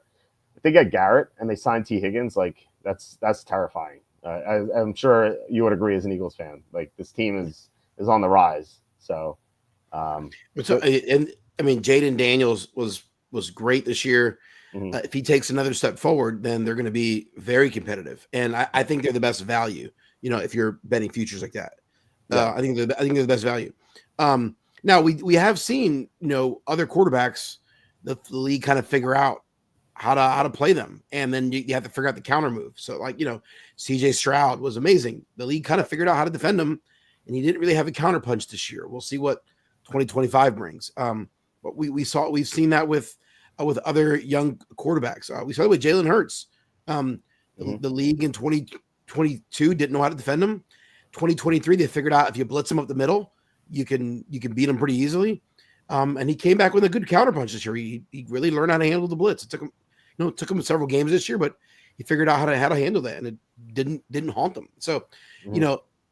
If they get Garrett and they sign T. Higgins, like that's terrifying. I'm sure you would agree as an Eagles fan. Like this team is on the rise. So, and I mean, Jaden Daniels was great this year. Mm-hmm. If he takes another step forward, then they're going to be very competitive. And I think they're the best value. If you're betting futures like that, I think they're the best value. Now we have seen other quarterbacks the league kind of figure out how to play them, and then you have to figure out the counter move. So like CJ Stroud was amazing. The league kind of figured out how to defend him, and he didn't really have a counter punch this year. We'll see what 2025 brings. But we've seen that with other young quarterbacks. We saw it with Jalen Hurts. The league in 2022 didn't know how to defend him. 2023 they figured out if you blitz him up the middle, you can beat him pretty easily. And he came back with a good counter punch this year. He really learned how to handle the blitz. It took him several games this year, but he figured out how to handle that, and it didn't haunt them. So,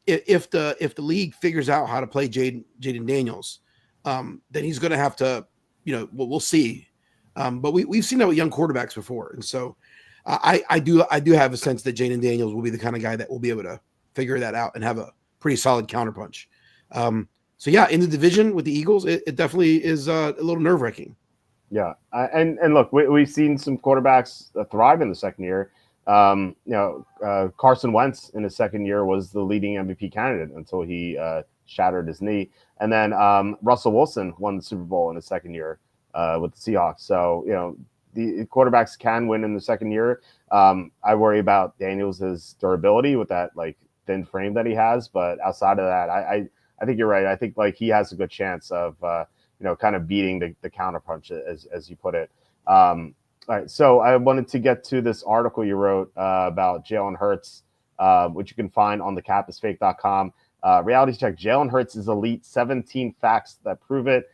if the league figures out how to play Jaden Daniels, then he's going to have to, we'll see. But we've seen that with young quarterbacks before, and so I do have a sense that Jaden Daniels will be the kind of guy that will be able to figure that out and have a pretty solid counterpunch. So yeah, in the division with the Eagles, it definitely is a little nerve wracking. Yeah, and look, we've seen some quarterbacks thrive in the second year. Carson Wentz in his second year was the leading MVP candidate until he shattered his knee, and then Russell Wilson won the Super Bowl in his second year with the Seahawks. So the quarterbacks can win in the second year. I worry about Daniels' durability with that thin frame that he has, but outside of that, I think you're right. I think he has a good chance of kind of beating the counterpunch, as you put it. All right, so I wanted to get to this article you wrote about Jalen Hurts, which you can find on thecapIsFake.com. Reality check: Jalen Hurts is elite. 17 facts that prove it.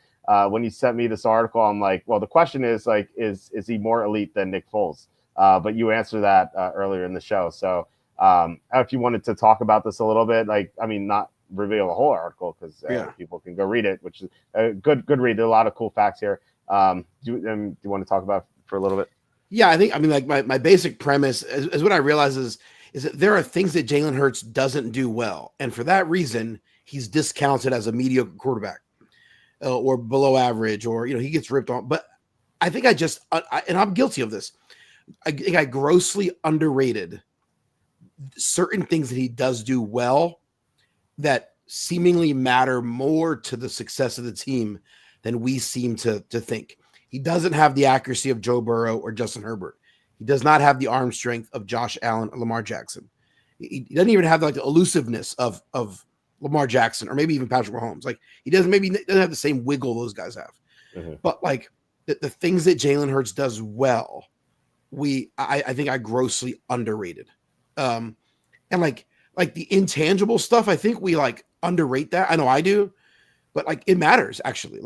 When you sent me this article, I'm like, well, the question is is he more elite than Nick Foles? But you answered that earlier in the show. So if you wanted to talk about this a little bit, not reveal the whole article because people can go read it, which is a good read. There are a lot of cool facts here. Do you want to talk about it for a little bit? Yeah, my basic premise is what I realize is that there are things that Jalen Hurts doesn't do well, and for that reason, he's discounted as a mediocre quarterback or below average, or he gets ripped on. But I think and I'm guilty of this. I think I grossly underrated certain things that he does do well that seemingly matter more to the success of the team than we seem to think. He doesn't have the accuracy of Joe Burrow or Justin Herbert. He does not have the arm strength of Josh Allen or Lamar Jackson. He doesn't even have the elusiveness of Lamar Jackson or maybe even Patrick Mahomes. He doesn't have the same wiggle those guys have. Mm-hmm. But the things that Jalen Hurts does well, I think I grossly underrated. And the intangible stuff, I think we underrate that. I know I do, but it matters actually.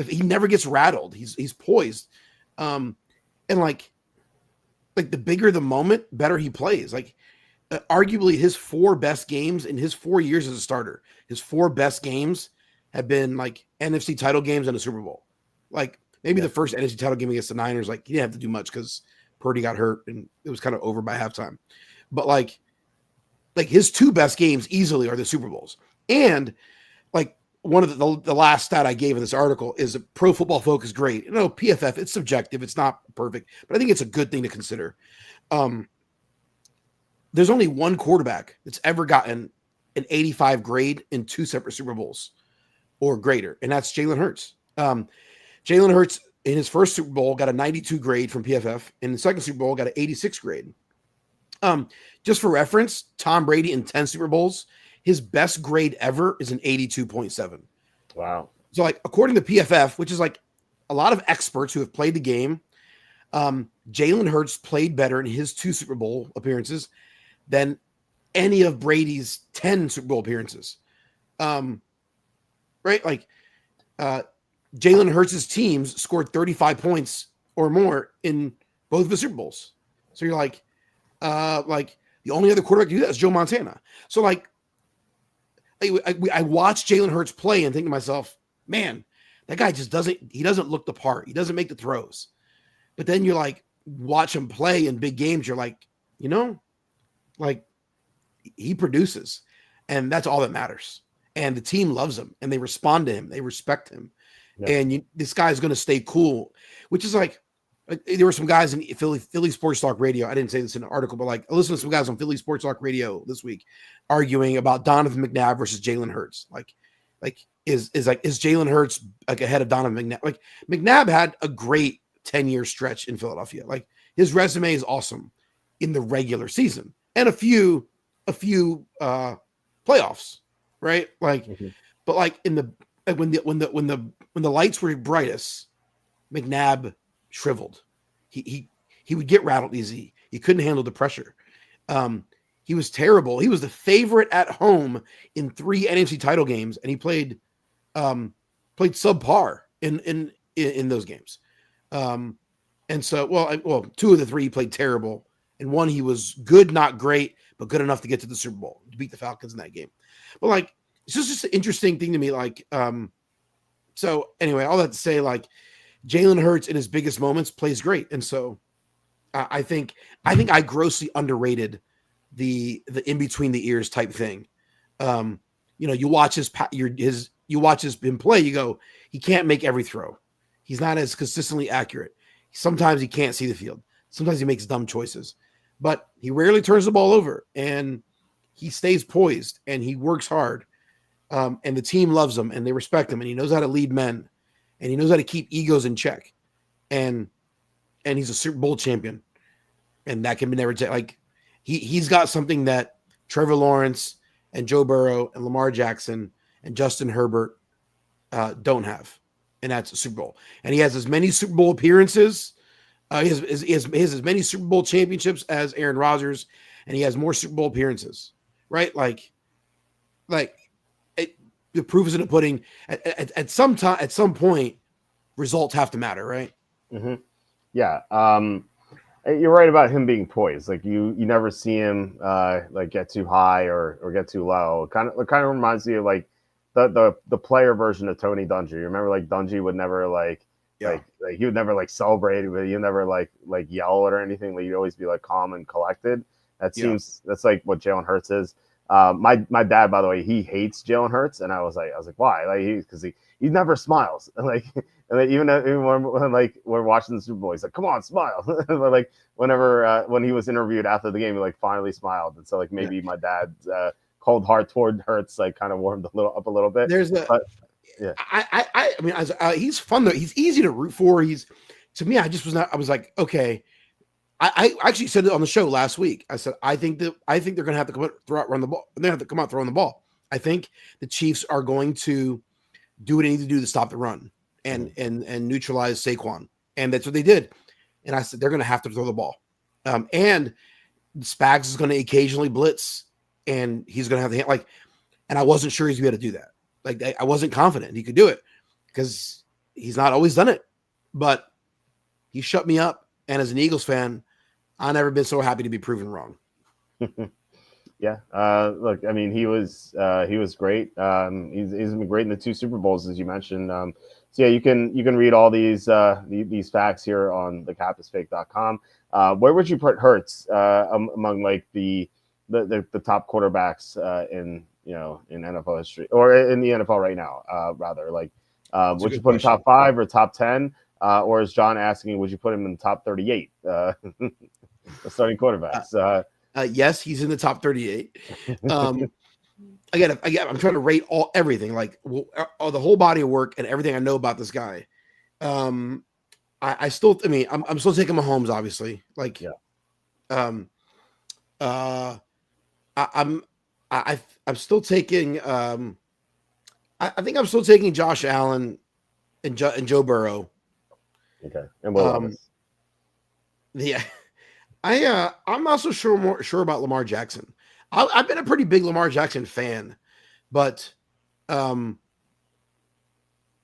He never gets rattled. He's poised. And the bigger the moment, better he plays. Arguably his 4 best games in his 4 years as a starter, his 4 best games have been NFC title games and a Super Bowl. Maybe the first NFC title game against the Niners, he didn't have to do much because Purdy got hurt and it was kind of over by halftime. But his 2 best games easily are the Super Bowls. And one of the last stat I gave in this article is a Pro Football Focus grade. PFF, it's subjective. It's not perfect, but I think it's a good thing to consider. There's only one quarterback that's ever gotten an 85 grade in 2 separate Super Bowls or greater, and that's Jalen Hurts. Jalen Hurts in his first Super Bowl got a 92 grade from PFF. In the second Super Bowl, got an 86 grade. Just for reference, Tom Brady in 10 Super Bowls, his best grade ever is an 82.7. Wow. So according to PFF, which is a lot of experts who have played the game, Jalen Hurts played better in his 2 Super Bowl appearances than any of Brady's 10 Super Bowl appearances. Right? Jalen Hurts' teams scored 35 points or more in both of the Super Bowls. So you're the only other quarterback to do that is Joe Montana. So I watch Jalen Hurts play and think to myself, man, that guy just doesn't look the part. He doesn't make the throws. But then you're watch him play in big games. You're he produces, and that's all that matters. And the team loves him and they respond to him. They respect him. Yeah. And this guy is going to stay cool, which is there were some guys in Philly Sports Talk Radio. I didn't say this in an article, but I listened to some guys on Philly Sports Talk Radio this week arguing about Donovan McNabb versus Jalen Hurts. Is Jalen Hurts ahead of Donovan McNabb? McNabb had a great 10-year stretch in Philadelphia. His resume is awesome in the regular season and a few playoffs, right? But in the when the lights were brightest, McNabb shriveled. He would get rattled easy. He couldn't handle the pressure. He was terrible. He was the favorite at home in 3 NFC title games, and he played subpar in those games. And so, 2 of the 3 he played terrible, and one he was good, not great, but good enough to get to the Super Bowl to beat the Falcons in that game. But like, it's just an interesting thing to me. Like, so anyway, all that to say, like, Jalen Hurts in his biggest moments plays great, and so I think I grossly underrated the in between the ears type thing. You watch you watch him play, you go, he can't make every throw. He's not as consistently accurate. Sometimes he can't see the field. Sometimes he makes dumb choices, but he rarely turns the ball over, and he stays poised and he works hard. And the team loves him and they respect him, and he knows how to lead men, and he knows how to keep egos in check. And he's a Super Bowl champion, and that can be never like he's got something that Trevor Lawrence and Joe Burrow and Lamar Jackson and Justin Herbert don't have, and that's a Super Bowl. And he has as many Super Bowl appearances. He has as many Super Bowl championships as Aaron Rodgers, and he has more Super Bowl appearances. Right? Like the proof is in the pudding. At some point, results have to matter, right? Mm-hmm. Yeah. You're right about him being poised. Like you never see him like get too high or get too low. It kind of reminds me of like the player version of Tony Dungy. You remember like Dungy would never like he would never like celebrate, but he would never like yell or anything. Like he'd always be like calm and collected. That's like what Jalen Hurts is. My dad, by the way, he hates Jalen Hurts, and I was like, why? Like because he never smiles. Like, and like, even when like we're watching the Super Bowl, he's like, come on, smile. But like whenever when he was interviewed after the game, he like finally smiled, and so like maybe my dad's cold heart toward Hurts like kind of warmed a little bit. Yeah. I mean, he's fun though. He's easy to root for. To me, I was like, okay. I actually said it on the show last week. I said, I think they're going to have to come out, run the ball. They have to come out throwing the ball. I think the Chiefs are going to do what they need to do to stop the run and neutralize Saquon. And that's what they did. And I said, they're going to have to throw the ball. And Spags is going to occasionally blitz, and he's going to have the hand. And I wasn't sure he's going to do that. Like, I wasn't confident he could do it because he's not always done it. But he shut me up. And as an Eagles fan, I've never been so happy to be proven wrong. Yeah. Look, I mean, he was great. He's been great in the 2 Super Bowls, as you mentioned. So yeah, you can read all these facts here on thecapIsFake.com. Where would you put Hurts among like the top quarterbacks in NFL history, or in the NFL right now? Rather, like, would you put him top 5 or top 10? Or is John asking, would you put him in the top 38? The starting quarterbacks. Yes, he's in the top 38. Again, I'm trying to rate everything, like the whole body of work and everything I know about this guy. I'm still taking Mahomes, obviously. Like, yeah. I'm still taking. I think I'm still taking Josh Allen and Joe Burrow. Okay, and Will yeah. I'm also sure about Lamar Jackson. I've been a pretty big Lamar Jackson fan, but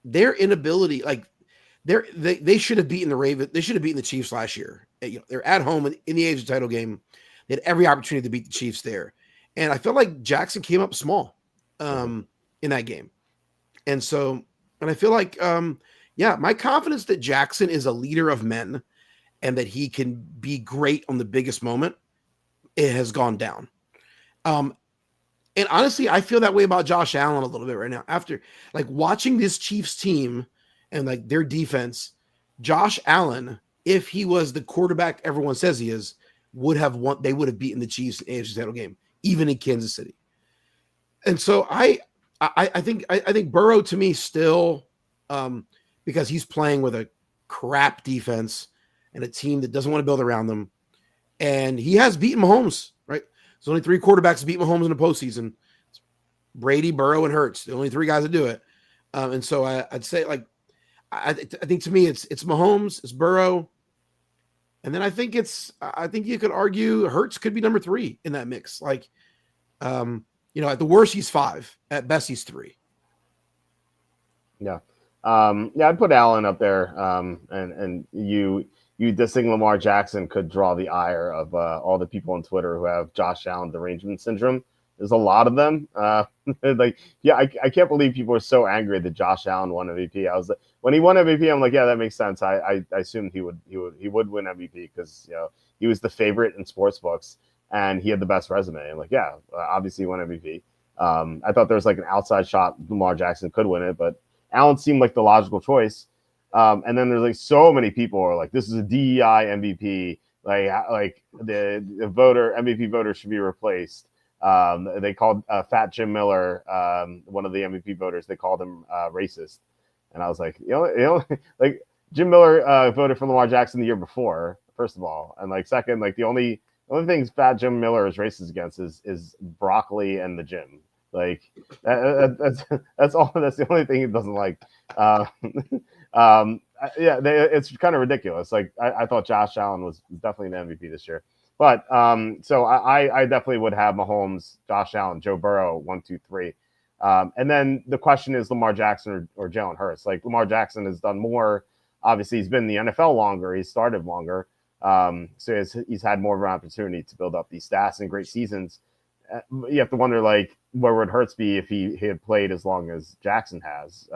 their inability, like they should have beaten the Ravens. They should have beaten the Chiefs last year. They're at home in the AFC title game. They had every opportunity to beat the Chiefs there, and I felt like Jackson came up small in that game, and I feel like my confidence that Jackson is a leader of men and that he can be great on the biggest moment, it has gone down. And honestly, I feel that way about Josh Allen a little bit right now. After like watching this Chiefs team and like their defense, Josh Allen, if he was the quarterback everyone says he is, would have won. They would have beaten the Chiefs in the AFC title game, even in Kansas City. And so I think Burrow to me still, because he's playing with a crap defense and a team that doesn't want to build around them. And he has beaten Mahomes, right? There's only 3 quarterbacks to beat Mahomes in the postseason. It's Brady, Burrow, and Hurts. The only 3 guys that do it. And so I'd say, like, I think to me it's Mahomes, it's Burrow. And then I think you could argue Hurts could be number 3 in that mix. Like, at the worst, he's 5. At best, he's 3. Yeah. I'd put Allen up there. And you you dissing Lamar Jackson could draw the ire of all the people on Twitter who have Josh Allen derangement syndrome. There's a lot of them. Like, yeah, I can't believe people are so angry that Josh Allen won MVP. I was like, when he won MVP, I'm like, yeah, that makes sense. I assumed he would win MVP because he was the favorite in sports books and he had the best resume. I'm like, yeah, obviously he won MVP. I thought there was like an outside shot Lamar Jackson could win it, but Allen seemed like the logical choice. And then there's like so many people are like, this is a DEI MVP. Like the voter MVP voter should be replaced. They called Fat Jim Miller, one of the MVP voters. They called him racist, and I was like, like Jim Miller voted for Lamar Jackson the year before, first of all, and like second, like the only things Fat Jim Miller is racist against is broccoli and the gym. Like that's all. That's the only thing he doesn't like. It's kind of ridiculous. Like I thought Josh Allen was definitely an MVP this year. But so I definitely would have Mahomes, Josh Allen, Joe Burrow, 1, 2, 3. And then the question is Lamar Jackson or Jalen Hurts. Like Lamar Jackson has done more. Obviously, he's been in the NFL longer. He's started longer. So he's had more of an opportunity to build up these stats and great seasons. You have to wonder, like, where would Hurts be if he had played as long as Jackson has?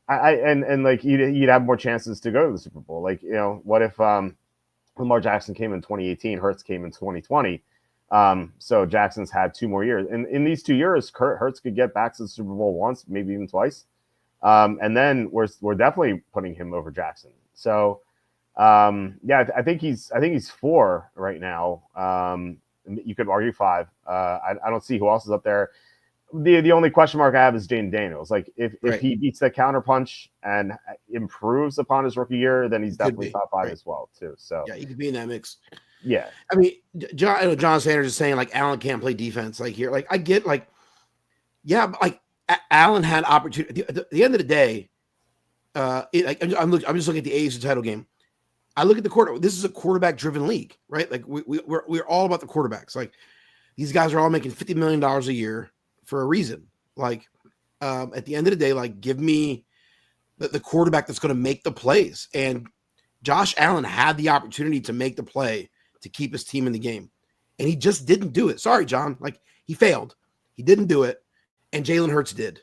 Like you'd have more chances to go to the Super Bowl. Like, what if Lamar Jackson came in 2018, Hurts came in 2020. So Jackson's had 2 more years. And in these 2 years, Hurts could get back to the Super Bowl once, maybe even twice. And then we're definitely putting him over Jackson. So I think he's 4 right now. You could argue 5. I don't see who else is up there. The only question mark I have is Jaden Daniels. Like if he beats the counterpunch and improves upon his rookie year, then he's definitely top 5 as well too. So yeah, he could be in that mix. Yeah, I mean, John Sanders is saying like Allen can't play defense. Like here, like I get like, yeah, but like Allen had opportunity. At the end of the day, I'm just looking at the AFC title game. I look at the quarter. This is a quarterback-driven league, right? Like we're all about the quarterbacks. Like these guys are all making $50 million a year for a reason. Like at the end of the day, like give me the quarterback that's going to make the plays. And Josh Allen had the opportunity to make the play to keep his team in the game, and he just didn't do it. Sorry, John. Like he failed. He didn't do it, and Jalen Hurts did.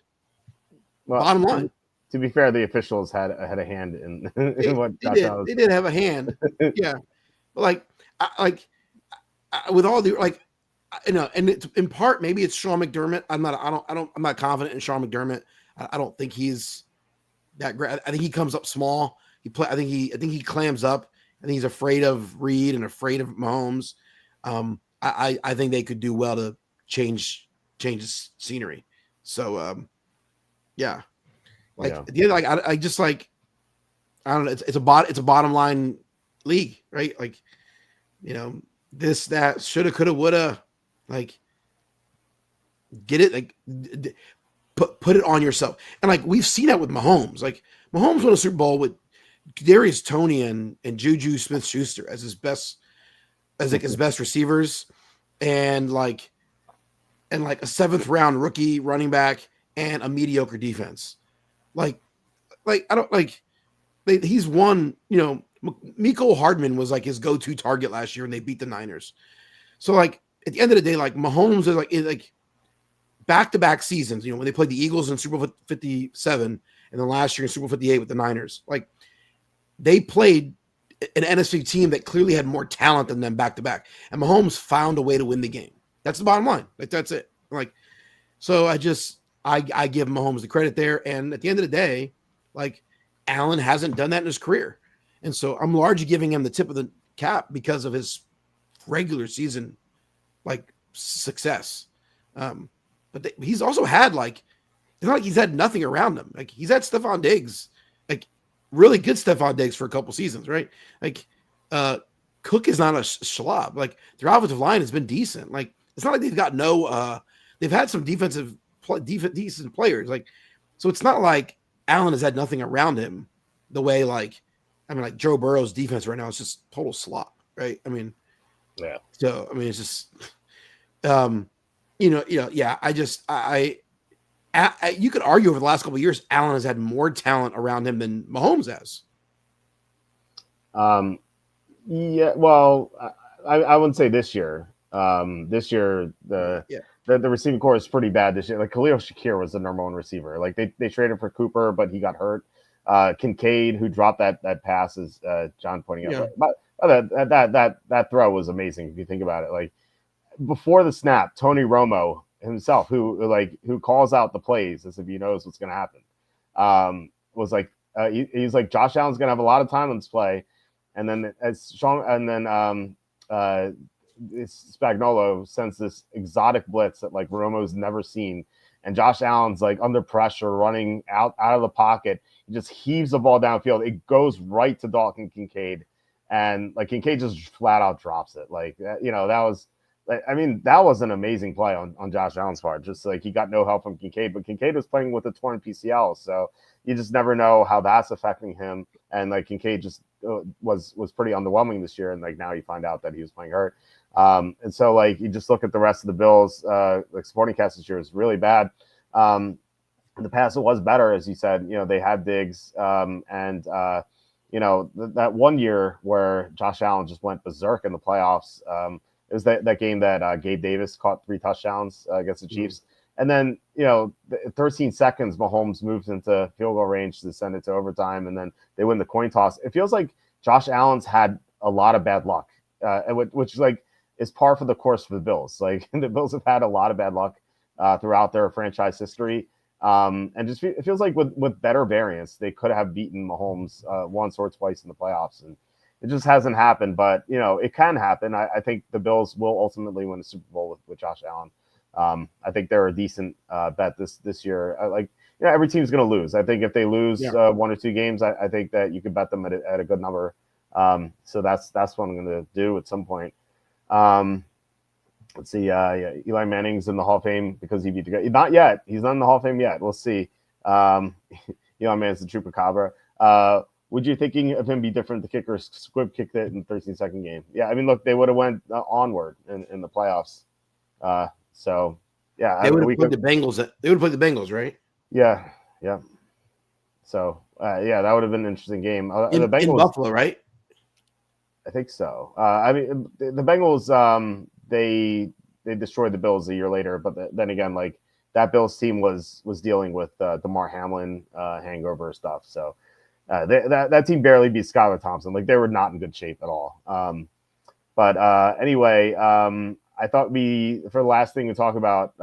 Well, bottom line. To be fair, the officials had a hand in what Josh Allen. They did have a hand. Yeah, but with all the and it's in part maybe it's Sean McDermott. I'm not confident in Sean McDermott. I don't think he's that great. I think he comes up small. I think he clams up. I think he's afraid of Reed and afraid of Mahomes. I think they could do well to change the scenery. So yeah. At the end, I just like, I don't know. It's a bottom line league, right? Like, this, that, shoulda, coulda, woulda, like, get it, like, put it on yourself. And like we've seen that with Mahomes. Like Mahomes won a Super Bowl with Darius Toney and Juju Smith-Schuster as his best receivers, and a 7th round rookie running back and a mediocre defense. He's won, Mecole Hardman was like his go-to target last year and they beat the Niners. So like at the end of the day, like Mahomes is like back-to-back seasons, when they played the Eagles in Super Bowl 57 and then last year in Super Bowl 58 with the Niners, like they played an NFC team that clearly had more talent than them back-to-back. And Mahomes found a way to win the game. That's the bottom line. Like that's it. Like, so I give Mahomes the credit there. And at the end of the day, like Allen hasn't done that in his career. And so I'm largely giving him the tip of the cap because of his regular season, like success. But he's also had it's not like he's had nothing around him. Like he's had Stephon Diggs, like really good Stephon Diggs for a couple seasons, right? Like Cook is not a schlub. Like their offensive line has been decent. Like it's not like they've got they've had some decent players, like, so it's not like Allen has had nothing around him the way Joe Burrow's defense right now is just total slop, right? I mean, yeah. So I mean, it's just, you could argue over the last couple of years, Allen has had more talent around him than Mahomes has. Um, yeah, well, I wouldn't say this year. This year Yeah. the receiving core is pretty bad this year. Like Khalil Shakir was the number one receiver. Like they traded for Cooper, but he got hurt. Kincaid, who dropped that pass, is John pointing out. Yeah. But that throw was amazing if you think about it. Like before the snap, Tony Romo himself, who calls out the plays as if he knows what's going to happen, was like he's like Josh Allen's going to have a lot of time on this play, and then as Sean and then Spagnolo sends this exotic blitz that like Romo's never seen, and Josh Allen's like under pressure, running out of the pocket. He just heaves the ball downfield. It goes right to Dalton Kincaid, and like Kincaid just flat out drops it. Like that was. I mean, that was an amazing play on Josh Allen's part. Just like he got no help from Kincaid, but Kincaid was playing with a torn PCL, so you just never know how that's affecting him. And like Kincaid just was pretty underwhelming this year, and like now you find out that he was playing hurt. And so like you just look at the rest of the Bills, like supporting cast this year is really bad. In the past, it was better, as you said. They had Diggs, and that one year where Josh Allen just went berserk in the playoffs. It was that game that Gabe Davis caught 3 touchdowns against the Chiefs. And then, 13 seconds, Mahomes moves into field goal range to send it to overtime, and then they win the coin toss. It feels like Josh Allen's had a lot of bad luck, which like is par for the course for the Bills. Like the Bills have had a lot of bad luck throughout their franchise history. And just it feels like with better variance, they could have beaten Mahomes once or twice in the playoffs, and it just hasn't happened. But it can happen. I think the Bills will ultimately win the Super Bowl with Josh Allen. I think they're a decent bet this year. Every team's going to lose. I think if they lose 1 or 2 games, I think that you could bet them at a good number. So that's what I'm going to do at some point. Let's see. Eli Manning's in the Hall of Fame because he beat the guy. Not yet. He's not in the Hall of Fame yet. We'll see. Eli Manning's the Chupacabra. Would you thinking of him be different? The kicker squib kicked it in the 13-second game. Yeah, I mean, look, they would have went onward in the playoffs. So yeah, they would have played the Bengals. They would have played the Bengals, right? Yeah. So that would have been an interesting game. The Bengals in Buffalo, right? I think so. I mean, the Bengals they destroyed the Bills a year later, but then again, like that Bills team was dealing with DeMar Hamlin hangover stuff. So. That team barely beat Skylar Thompson. Like they were not in good shape at all. But anyway, I thought for the last thing to talk about,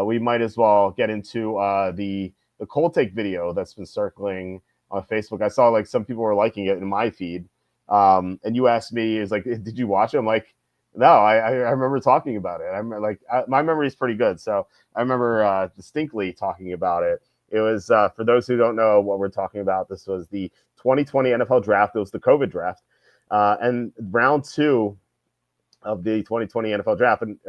we might as well get into the cold take video that's been circling on Facebook. I saw like some people were liking it in my feed, and you asked me, "Is like, did you watch it?" I'm like, "No, I remember talking about it. I'm like, my memory is pretty good, so I remember distinctly talking about it." It was, for those who don't know what we're talking about, this was the 2020 NFL draft. It was the COVID draft. And round 2 of the 2020 NFL draft. And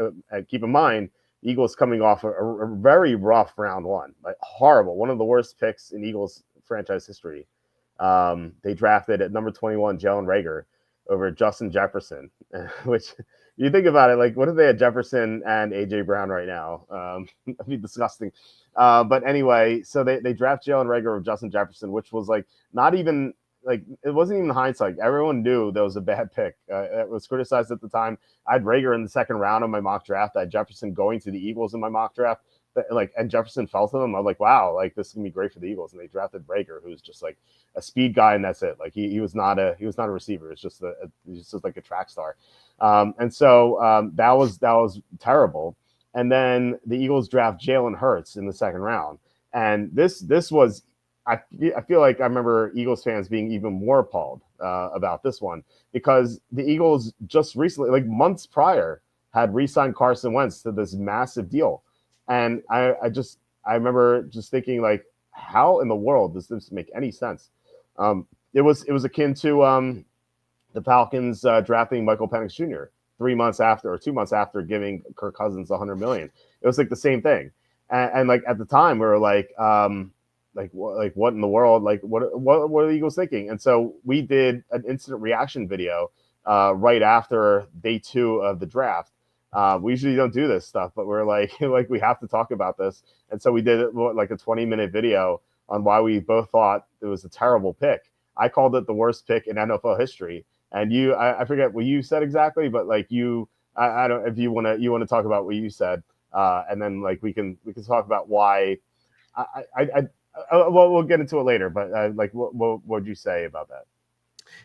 keep in mind, Eagles coming off a very rough round 1. Like horrible. One of the worst picks in Eagles franchise history. They drafted at number 21, Jalen Reagor over Justin Jefferson, which you think about it, like what if they had Jefferson and AJ Brown right now? That'd be disgusting. But anyway, so they draft Jalen Reagor of Justin Jefferson, which was like not even like it wasn't even hindsight. Everyone knew that was a bad pick. It was criticized at the time. I had Reagor in the 2nd round of my mock draft. I had Jefferson going to the Eagles in my mock draft. And Jefferson fell to them. I'm like, wow, like this is gonna be great for the Eagles. And they drafted Reagor, who's just like a speed guy, and that's it. Like he was not a receiver. It's just he's just like a track star. And so that was terrible. And then the Eagles draft Jalen Hurts in the 2nd round. And this was I feel like I remember Eagles fans being even more appalled about this one because the Eagles just recently, like months prior, had re-signed Carson Wentz to this massive deal. And I remember just thinking like, how in the world does this make any sense? It was akin to the Falcons drafting Michael Penix Jr. 2 months after giving Kirk Cousins $100 million. It was like the same thing. And like at the time we were like what in the world? Like what are the Eagles thinking? And so we did an instant reaction video right after day 2 of the draft. We usually don't do this stuff, but we're like we have to talk about this. And so we did like a 20-minute video on why we both thought it was a terrible pick. I called it the worst pick in NFL history. And I forget what you said exactly, but like I don't, if you want to talk about what you said, and then like we can talk about why. Well, we'll get into it later, but like, what would you say about that?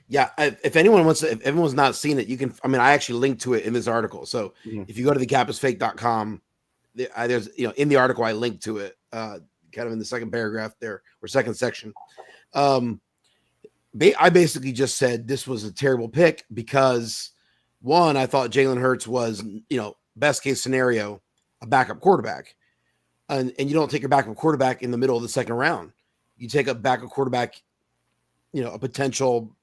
Yeah, if anyone wants to, if everyone's not seen it, you can. I mean, I actually linked to it in this article. So if you go to thegapIsFake.com, there's in the article I linked to it, kind of in the second paragraph there or second section. I basically just said this was a terrible pick because one, I thought Jalen Hurts was best case scenario a backup quarterback, and you don't take your backup quarterback in the middle of the second round. You take a backup quarterback, a potential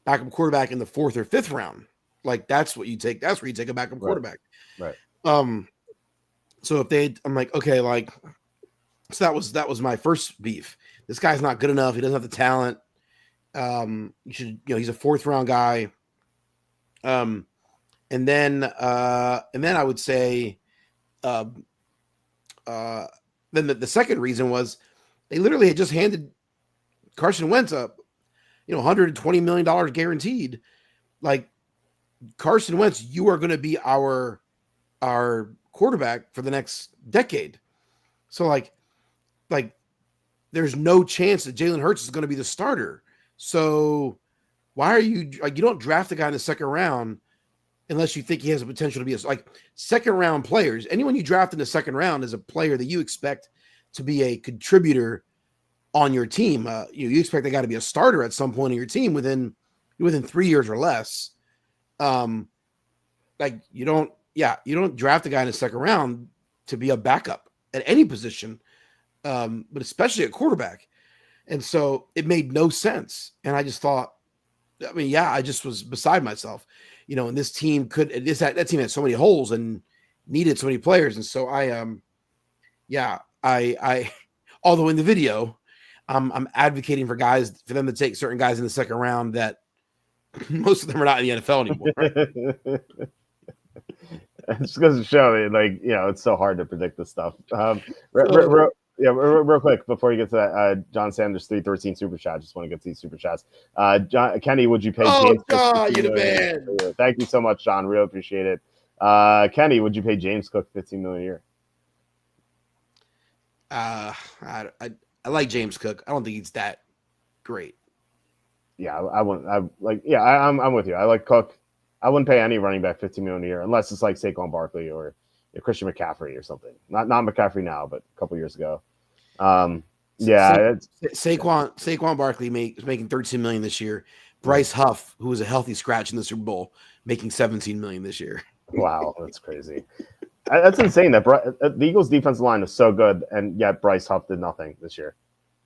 backup quarterback in the fourth or fifth round. Like that's what you take. That's where you take a backup quarterback. Right. So I'm like, okay, like, so that was my first beef. This guy's not good enough. He doesn't have the talent. You should, he's a fourth round guy. And then I would say, then the second reason was they literally had just handed Carson Wentz up, $120 million guaranteed. Like Carson Wentz, you are going to be our quarterback for the next decade. So like there's no chance that Jalen Hurts is going to be the starter. So why are you like, you don't draft a guy in the second round unless you think he has the potential to be like second round players. Anyone you draft in the second round is a player that you expect to be a contributor on your team. You expect they got to be a starter at some point in your team within 3 years or less. Like you don't draft a guy in the second round to be a backup at any position, but especially at quarterback. And so it made no sense. And I just thought, I just was beside myself, and this team that team had so many holes and needed so many players. And so I although in the video, I'm advocating for them to take certain guys in the second round that most of them are not in the NFL anymore. It's because to show it, like, it's so hard to predict this stuff. Real quick before you get to that, John Sanders 313 super chat. Just want to get to these super chats. Kenny, would you pay? Oh God, you're the man. Thank you so much, John. Really appreciate it. Kenny, would you pay James Cook $15 million a year? I like James Cook. I don't think he's that great. Yeah, I wouldn't. I'm with you. I like Cook. I wouldn't pay any running back $15 million a year unless it's like Saquon Barkley or Christian McCaffrey or something. Not McCaffrey now, but a couple years ago. Saquon Barkley is making $13 million this year. Bryce Huff, who was a healthy scratch in the Super Bowl, making $17 million this year. Wow, that's crazy. That's insane. That the Eagles' defensive line is so good, and yet Bryce Huff did nothing this year.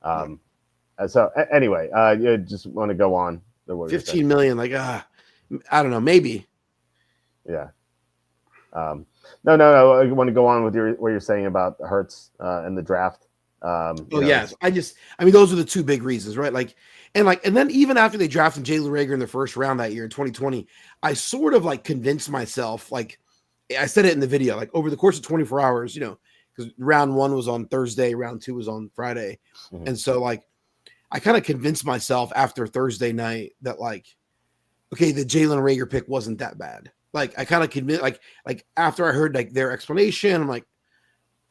So anyway, you just want to go on. 15 million, like I don't know, maybe. Yeah. No. I want to go on with what you're saying about Hurts and the draft. Yes. Those are the two big reasons, right? And then even after they drafted Jalen Reagor in the first round that year in 2020, I sort of like convinced myself, like I said it in the video, like over the course of 24 hours, because round one was on Thursday, round two was on Friday. Mm-hmm. And so like I kind of convinced myself after Thursday night that like, okay, the Jalen Reagor pick wasn't that bad. Like I kind of convinced, like after I heard like their explanation, I'm like,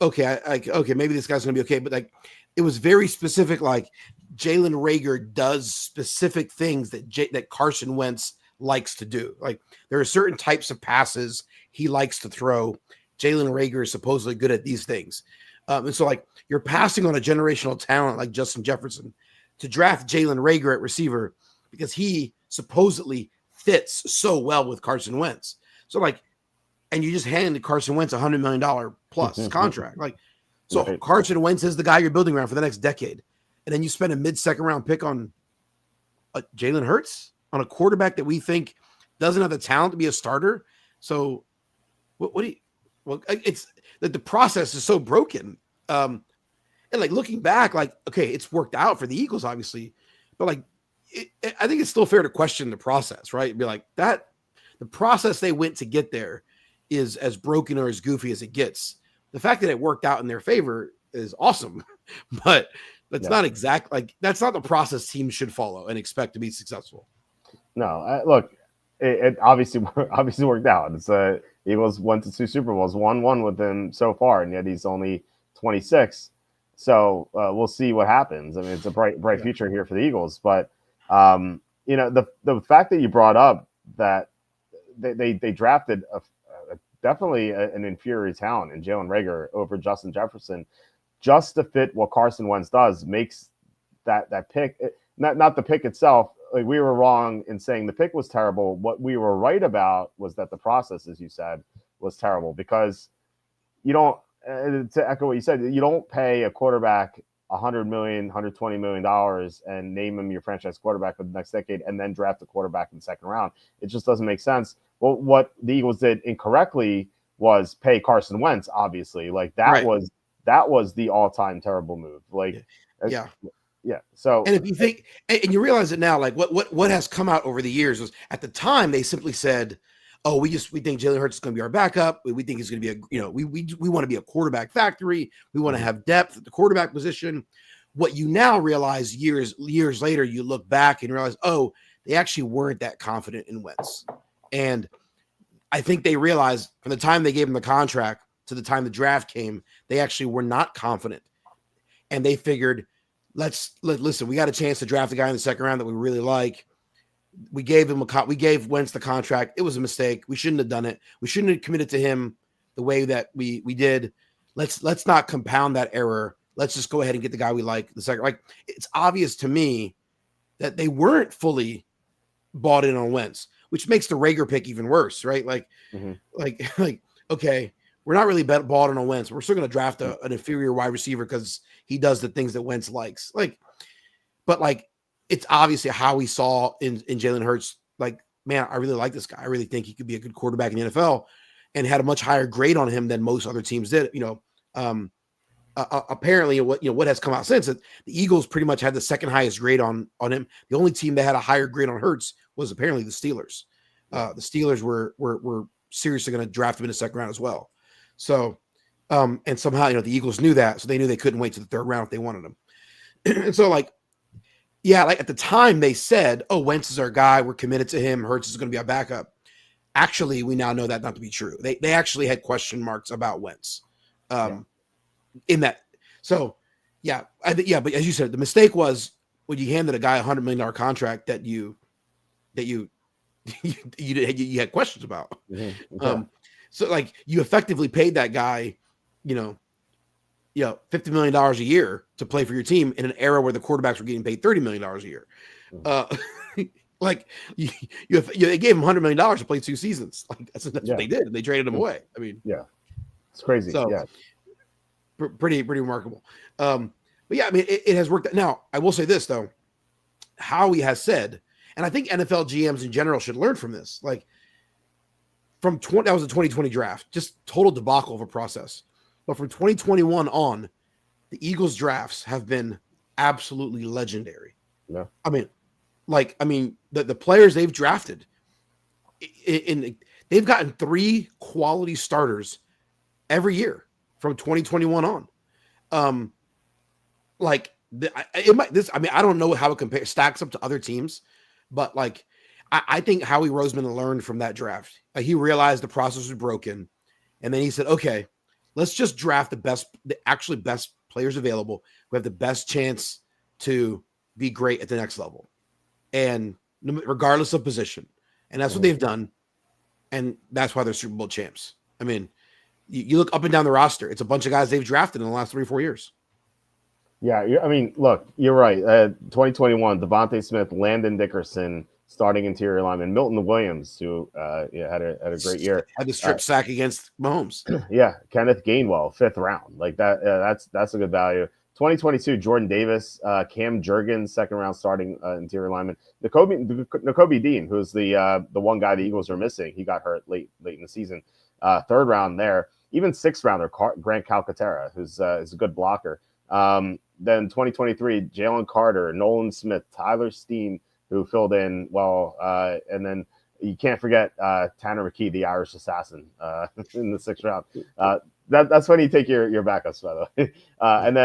okay, okay, maybe this guy's gonna be okay. But like, it was very specific. Like Jalen Reagor does specific things that Carson Wentz likes to do. Like there are certain types of passes he likes to throw. Jalen Reagor is supposedly good at these things, and so like you're passing on a generational talent like Justin Jefferson to draft Jalen Reagor at receiver because he supposedly fits so well with Carson Wentz. So like, and you just handed Carson Wentz $100 million plus contract. Like, so right. Carson Wentz is the guy you're building around for the next decade. And then you spend a mid-second round pick on Jalen Hurts, on a quarterback that we think doesn't have the talent to be a starter. So it's like the process is so broken. And like looking back, like, okay, it's worked out for the Eagles, obviously, but like, I think it's still fair to question the process, right? Be like that, the process they went to get there is as broken or as goofy as it gets. The fact that it worked out in their favor is awesome, but That's not exact. Like that's not the process teams should follow and expect to be successful. No, look, it obviously worked out. It's Eagles went to 2 Super Bowls, won one with him so far, and yet he's only 26. So we'll see what happens. I mean, it's a bright future here for the Eagles. But the fact that you brought up that they drafted definitely an inferior talent in Jalen Reagor over Justin Jefferson, just to fit what Carson Wentz does, makes that pick not the pick itself. Like, we were wrong in saying the pick was terrible. What we were right about was that the process, as you said, was terrible, because you don't, to echo what you said, you don't pay a quarterback $100 million, $120 million and name him your franchise quarterback for the next decade and then draft a quarterback in the second round. It just doesn't make sense. Well, what the Eagles did incorrectly was pay Carson Wentz, obviously. Like, that was the all-time terrible move. Like, yeah. So, and if you think, and you realize it now, like what has come out over the years was, at the time they simply said, "Oh, we think Jalen Hurts is going to be our backup. We think he's going to be we want to be a quarterback factory. We want to have depth at the quarterback position." What you now realize years later, you look back and realize, oh, they actually weren't that confident in Wentz, and I think they realized from the time they gave him the contract to the time the draft came, they actually were not confident, and they figured, listen, we got a chance to draft a guy in the second round that we really like. We gave Wentz the contract. It was a mistake. We shouldn't have done it. We shouldn't have committed to him the way that we did. Let's not compound that error. Let's just go ahead and get the guy we like the second. Like, it's obvious to me that they weren't fully bought in on Wentz, which makes the Reagor pick even worse, right? Like, okay, we're not really bought in on Wentz. We're still going to draft an inferior wide receiver because he does the things that Wentz likes. But it's obviously how we saw in Jalen Hurts. Like, man, I really like this guy. I really think he could be a good quarterback in the NFL, and had a much higher grade on him than most other teams did. Apparently, what has come out since it, the Eagles pretty much had the second highest grade on him. The only team that had a higher grade on Hurts was apparently the Steelers. The Steelers were seriously going to draft him in the second round as well. So, and somehow, the Eagles knew that, so they knew they couldn't wait to the third round if they wanted him. And so, at the time they said, "Oh, Wentz is our guy. We're committed to him. Hurts is going to be our backup." Actually, we now know that not to be true. They actually had question marks about Wentz. In that, so but as you said, the mistake was when you handed a guy $100 million contract that you had questions about. So you effectively paid that guy, $50 million a year to play for your team in an era where the quarterbacks were getting paid $30 million a year. They gave him $100 million to play 2 seasons. That's what they did. They traded him away. I mean, it's crazy. So, pretty remarkable. But I mean, it has worked. Now, I will say this though, Howie has said, and I think NFL GMs in general should learn from this. That was the 2020 draft, just total debacle of a process. But from 2021 on, the Eagles drafts have been absolutely legendary. Yeah. I mean, the players they've drafted, they've gotten 3 quality starters every year from 2021 on. I don't know how it stacks up to other teams, but I think Howie Roseman learned from that draft. He realized the process was broken, and then he said, "Okay, let's just draft the best players available who have the best chance to be great at the next level, and regardless of position." And that's what they've done, and that's why they're Super Bowl champs. I mean, you look up and down the roster; it's a bunch of guys they've drafted in the last 3 or 4 years. Yeah, I mean, look, you're right. 2021, Devontae Smith, Landon Dickerson, starting interior lineman, Milton Williams, who had a great year. Had the strip sack against Mahomes. Kenneth Gainwell, 5th round. That's a good value. 2022, Jordan Davis, Cam Jurgens, 2nd round starting interior lineman. Nakobe Dean, who's the one guy the Eagles are missing. He got hurt late in the season. 3rd round there. Even 6th rounder, Grant Calcaterra, who's is a good blocker. Then 2023, Jalen Carter, Nolan Smith, Tyler Steen, who filled in well, and then you can't forget Tanner McKee, the Irish assassin, in the 6th round. that's when you take your backups, by the way. And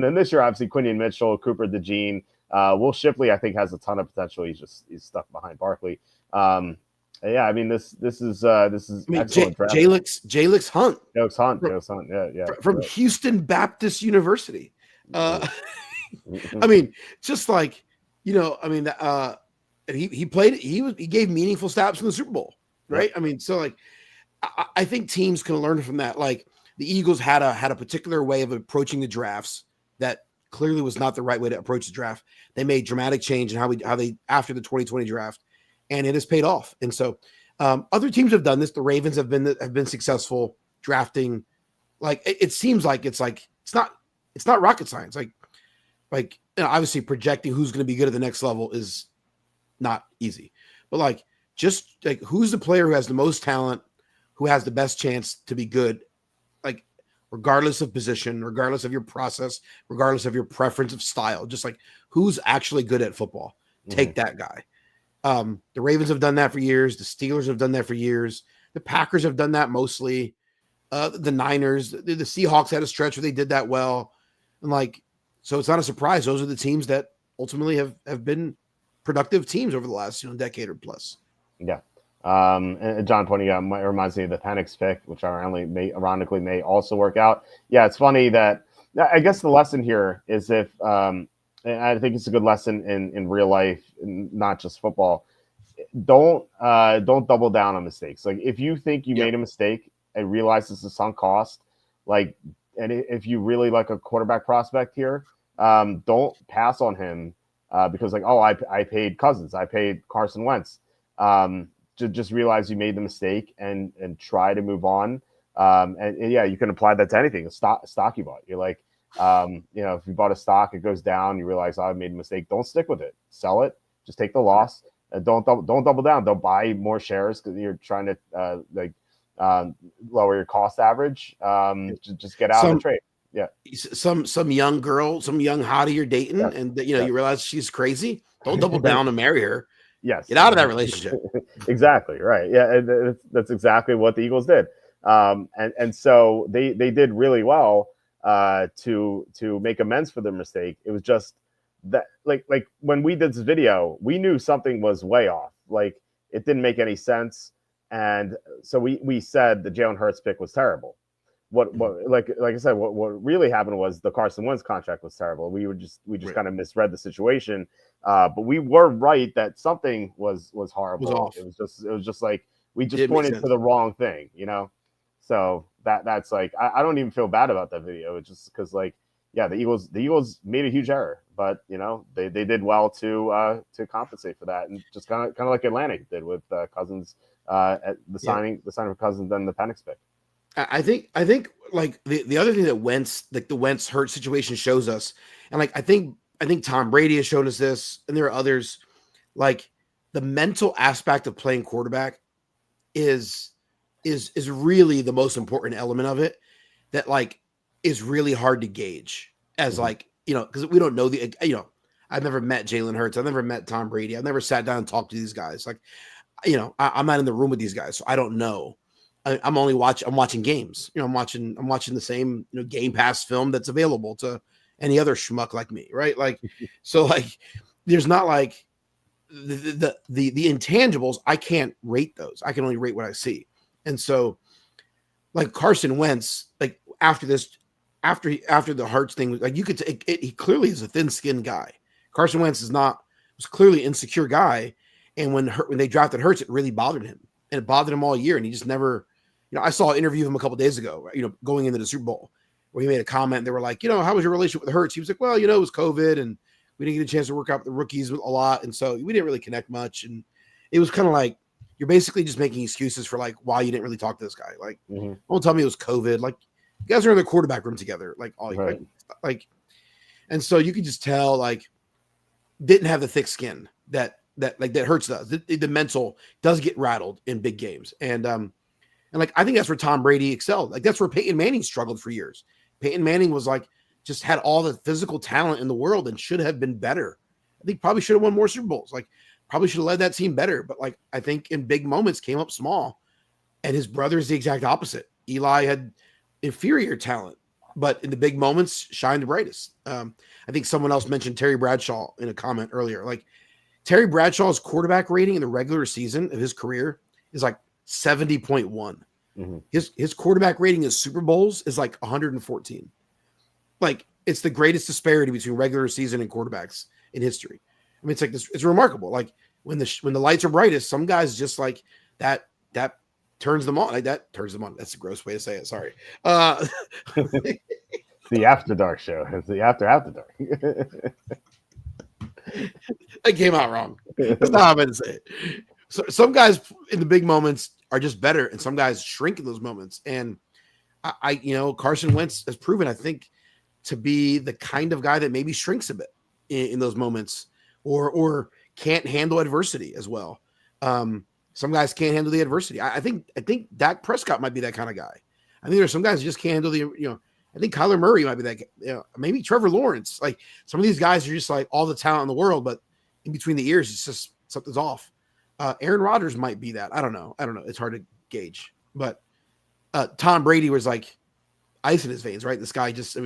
then this year, obviously, Quinion Mitchell, Cooper DeJean, Will Shipley, I think has a ton of potential. He's stuck behind Barkley. Yeah, I mean this is excellent draft. Jalix Hunt. Jokes Hunt. Yeah. From Right. Houston Baptist University. I mean, just like, and he played, he gave meaningful snaps in the Super Bowl, right? Yep. I mean, so like, I think teams can learn from that. Like the Eagles had a particular way of approaching the drafts that clearly was not the right way to approach the draft. They made dramatic change in how they after the 2020 draft, and it has paid off. And so other teams have done this. The Ravens have been successful drafting. Like it seems like it's not rocket science. Like obviously projecting who's going to be good at the next level is not easy, but like just like who's the player who has the most talent, who has the best chance to be good, like regardless of position, regardless of your process, regardless of your preference of style, just like who's actually good at football. Take that guy. The Ravens have done that for years. The Steelers have done that for years. The Packers have done that mostly. The Niners, the Seahawks had a stretch where they did that well. And like, so it's not a surprise. Those are the teams that ultimately have been productive teams over the last decade or plus. Yeah. And John pointing out reminds me of the Penix pick, which ironically may also work out. Yeah, it's funny that I guess the lesson here is if and I think it's a good lesson in real life, not just football. Don't double down on mistakes. Like if you think you made a mistake and realize it's a sunk cost, like, and if you really like a quarterback prospect here, don't pass on him because like, oh, I paid Cousins, I paid Carson Wentz. Just realize you made the mistake and try to move on. And yeah, you can apply that to anything. A stock you bought. You're like, if you bought a stock, it goes down, you realize, oh, I made a mistake. Don't stick with it. Sell it. Just take the loss. Don't double down. Don't buy more shares because you're trying to lower your cost average. Just get out of the trade. Yeah. Some young girl, some young hottie you're dating, and you realize she's crazy. Don't double down and marry her. Yes. Get out of that relationship. Exactly. Right. Yeah. And that's exactly what the Eagles did. And so they did really well to make amends for their mistake. It was just that like when we did this video, we knew something was way off. Like it didn't make any sense. And so we said the Jalen Hurts pick was terrible. What like I said, what really happened was the Carson Wentz contract was terrible. We just kind of misread the situation. But we were right that something was horrible. It was just like we just pointed to the wrong thing, So that's like I don't even feel bad about that video. It's just because like the Eagles made a huge error, but they did well to compensate for that, and just kind of like Atlantic did with Cousins at the signing of Cousins, then the Penix pick. I think like the other thing that Wentz, like the Wentz Hurts situation shows us, and like I think Tom Brady has shown us this, and there are others, like the mental aspect of playing quarterback is really the most important element of it that like is really hard to gauge as like, because we don't know I've never met Jalen Hurts. I've never met Tom Brady. I've never sat down and talked to these guys. Like, I'm not in the room with these guys, so I don't know. I'm watching games. I'm watching the same Game Pass film that's available to any other schmuck like me, right? Like, so like, there's not like the intangibles. I can't rate those. I can only rate what I see. And so, like Carson Wentz, like after the Hurts thing, like you could he clearly is a thin-skinned guy. Carson Wentz was clearly an insecure guy, and when they drafted Hurts, it really bothered him, and it bothered him all year, and he just never. I saw an interview of him a couple of days ago, going into the Super Bowl, where he made a comment. They were like, how was your relationship with Hurts? He was like, well, it was COVID, and we didn't get a chance to work out with the rookies a lot, and so we didn't really connect much, and it was kind of like you're basically just making excuses for like why you didn't really talk to this guy. Like, don't tell me it was COVID. Like, you guys are in the quarterback room together, like all right. like, and so you could just tell like didn't have the thick skin that Hurts does. The mental does get rattled in big games, and like I think that's where Tom Brady excelled. Like that's where Peyton Manning struggled for years. Peyton Manning was like just had all the physical talent in the world and should have been better. I think probably should have won more Super Bowls. Like probably should have led that team better. But like I think in big moments came up small. And his brother is the exact opposite. Eli had inferior talent, but in the big moments, shine the brightest. I think someone else mentioned Terry Bradshaw in a comment earlier. Like Terry Bradshaw's quarterback rating in the regular season of his career is like 70.1. Mm-hmm. His quarterback rating in Super Bowls is like 114. Like it's the greatest disparity between regular season and quarterbacks in history. I mean, it's like this. It's remarkable. Like when the lights are brightest, some guys just like that turns them on. Like that turns them on. That's a gross way to say it. Sorry. The After Dark show. It's the After Dark. I came out wrong. That's not how I meant to say it. So some guys in the big moments are just better, and some guys shrink in those moments. And Carson Wentz has proven, I think, to be the kind of guy that maybe shrinks a bit in those moments, or can't handle adversity as well. Some guys can't handle the adversity. I think Dak Prescott might be that kind of guy. I think there's some guys who just can't handle the. I think Kyler Murray might be that. Maybe Trevor Lawrence. Like some of these guys are just like all the talent in the world, but in between the ears, it's just something's off. Aaron Rodgers might be that. I don't know. It's hard to gauge. But Tom Brady was like ice in his veins, right? This guy just,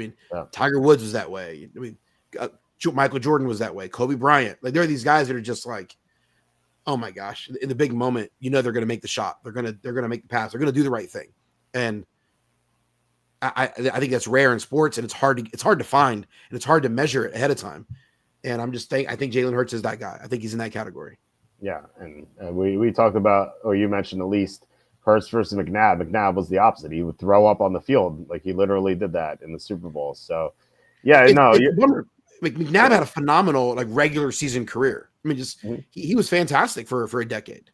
Tiger Woods was that way. Michael Jordan was that way. Kobe Bryant. Like there are these guys that are just like, oh my gosh, in the big moment, they're going to make the shot. They're going to make the pass. They're going to do the right thing. And I think that's rare in sports, and it's hard to find, and it's hard to measure it ahead of time. And I think Jalen Hurts is that guy. I think he's in that category. Yeah, and we talked about, or you mentioned at least, Hurts versus McNabb. McNabb was the opposite. He would throw up on the field. Like he literally did that in the Super Bowl. So, yeah, McNabb had a phenomenal regular season career. I mean, just he was fantastic for a decade.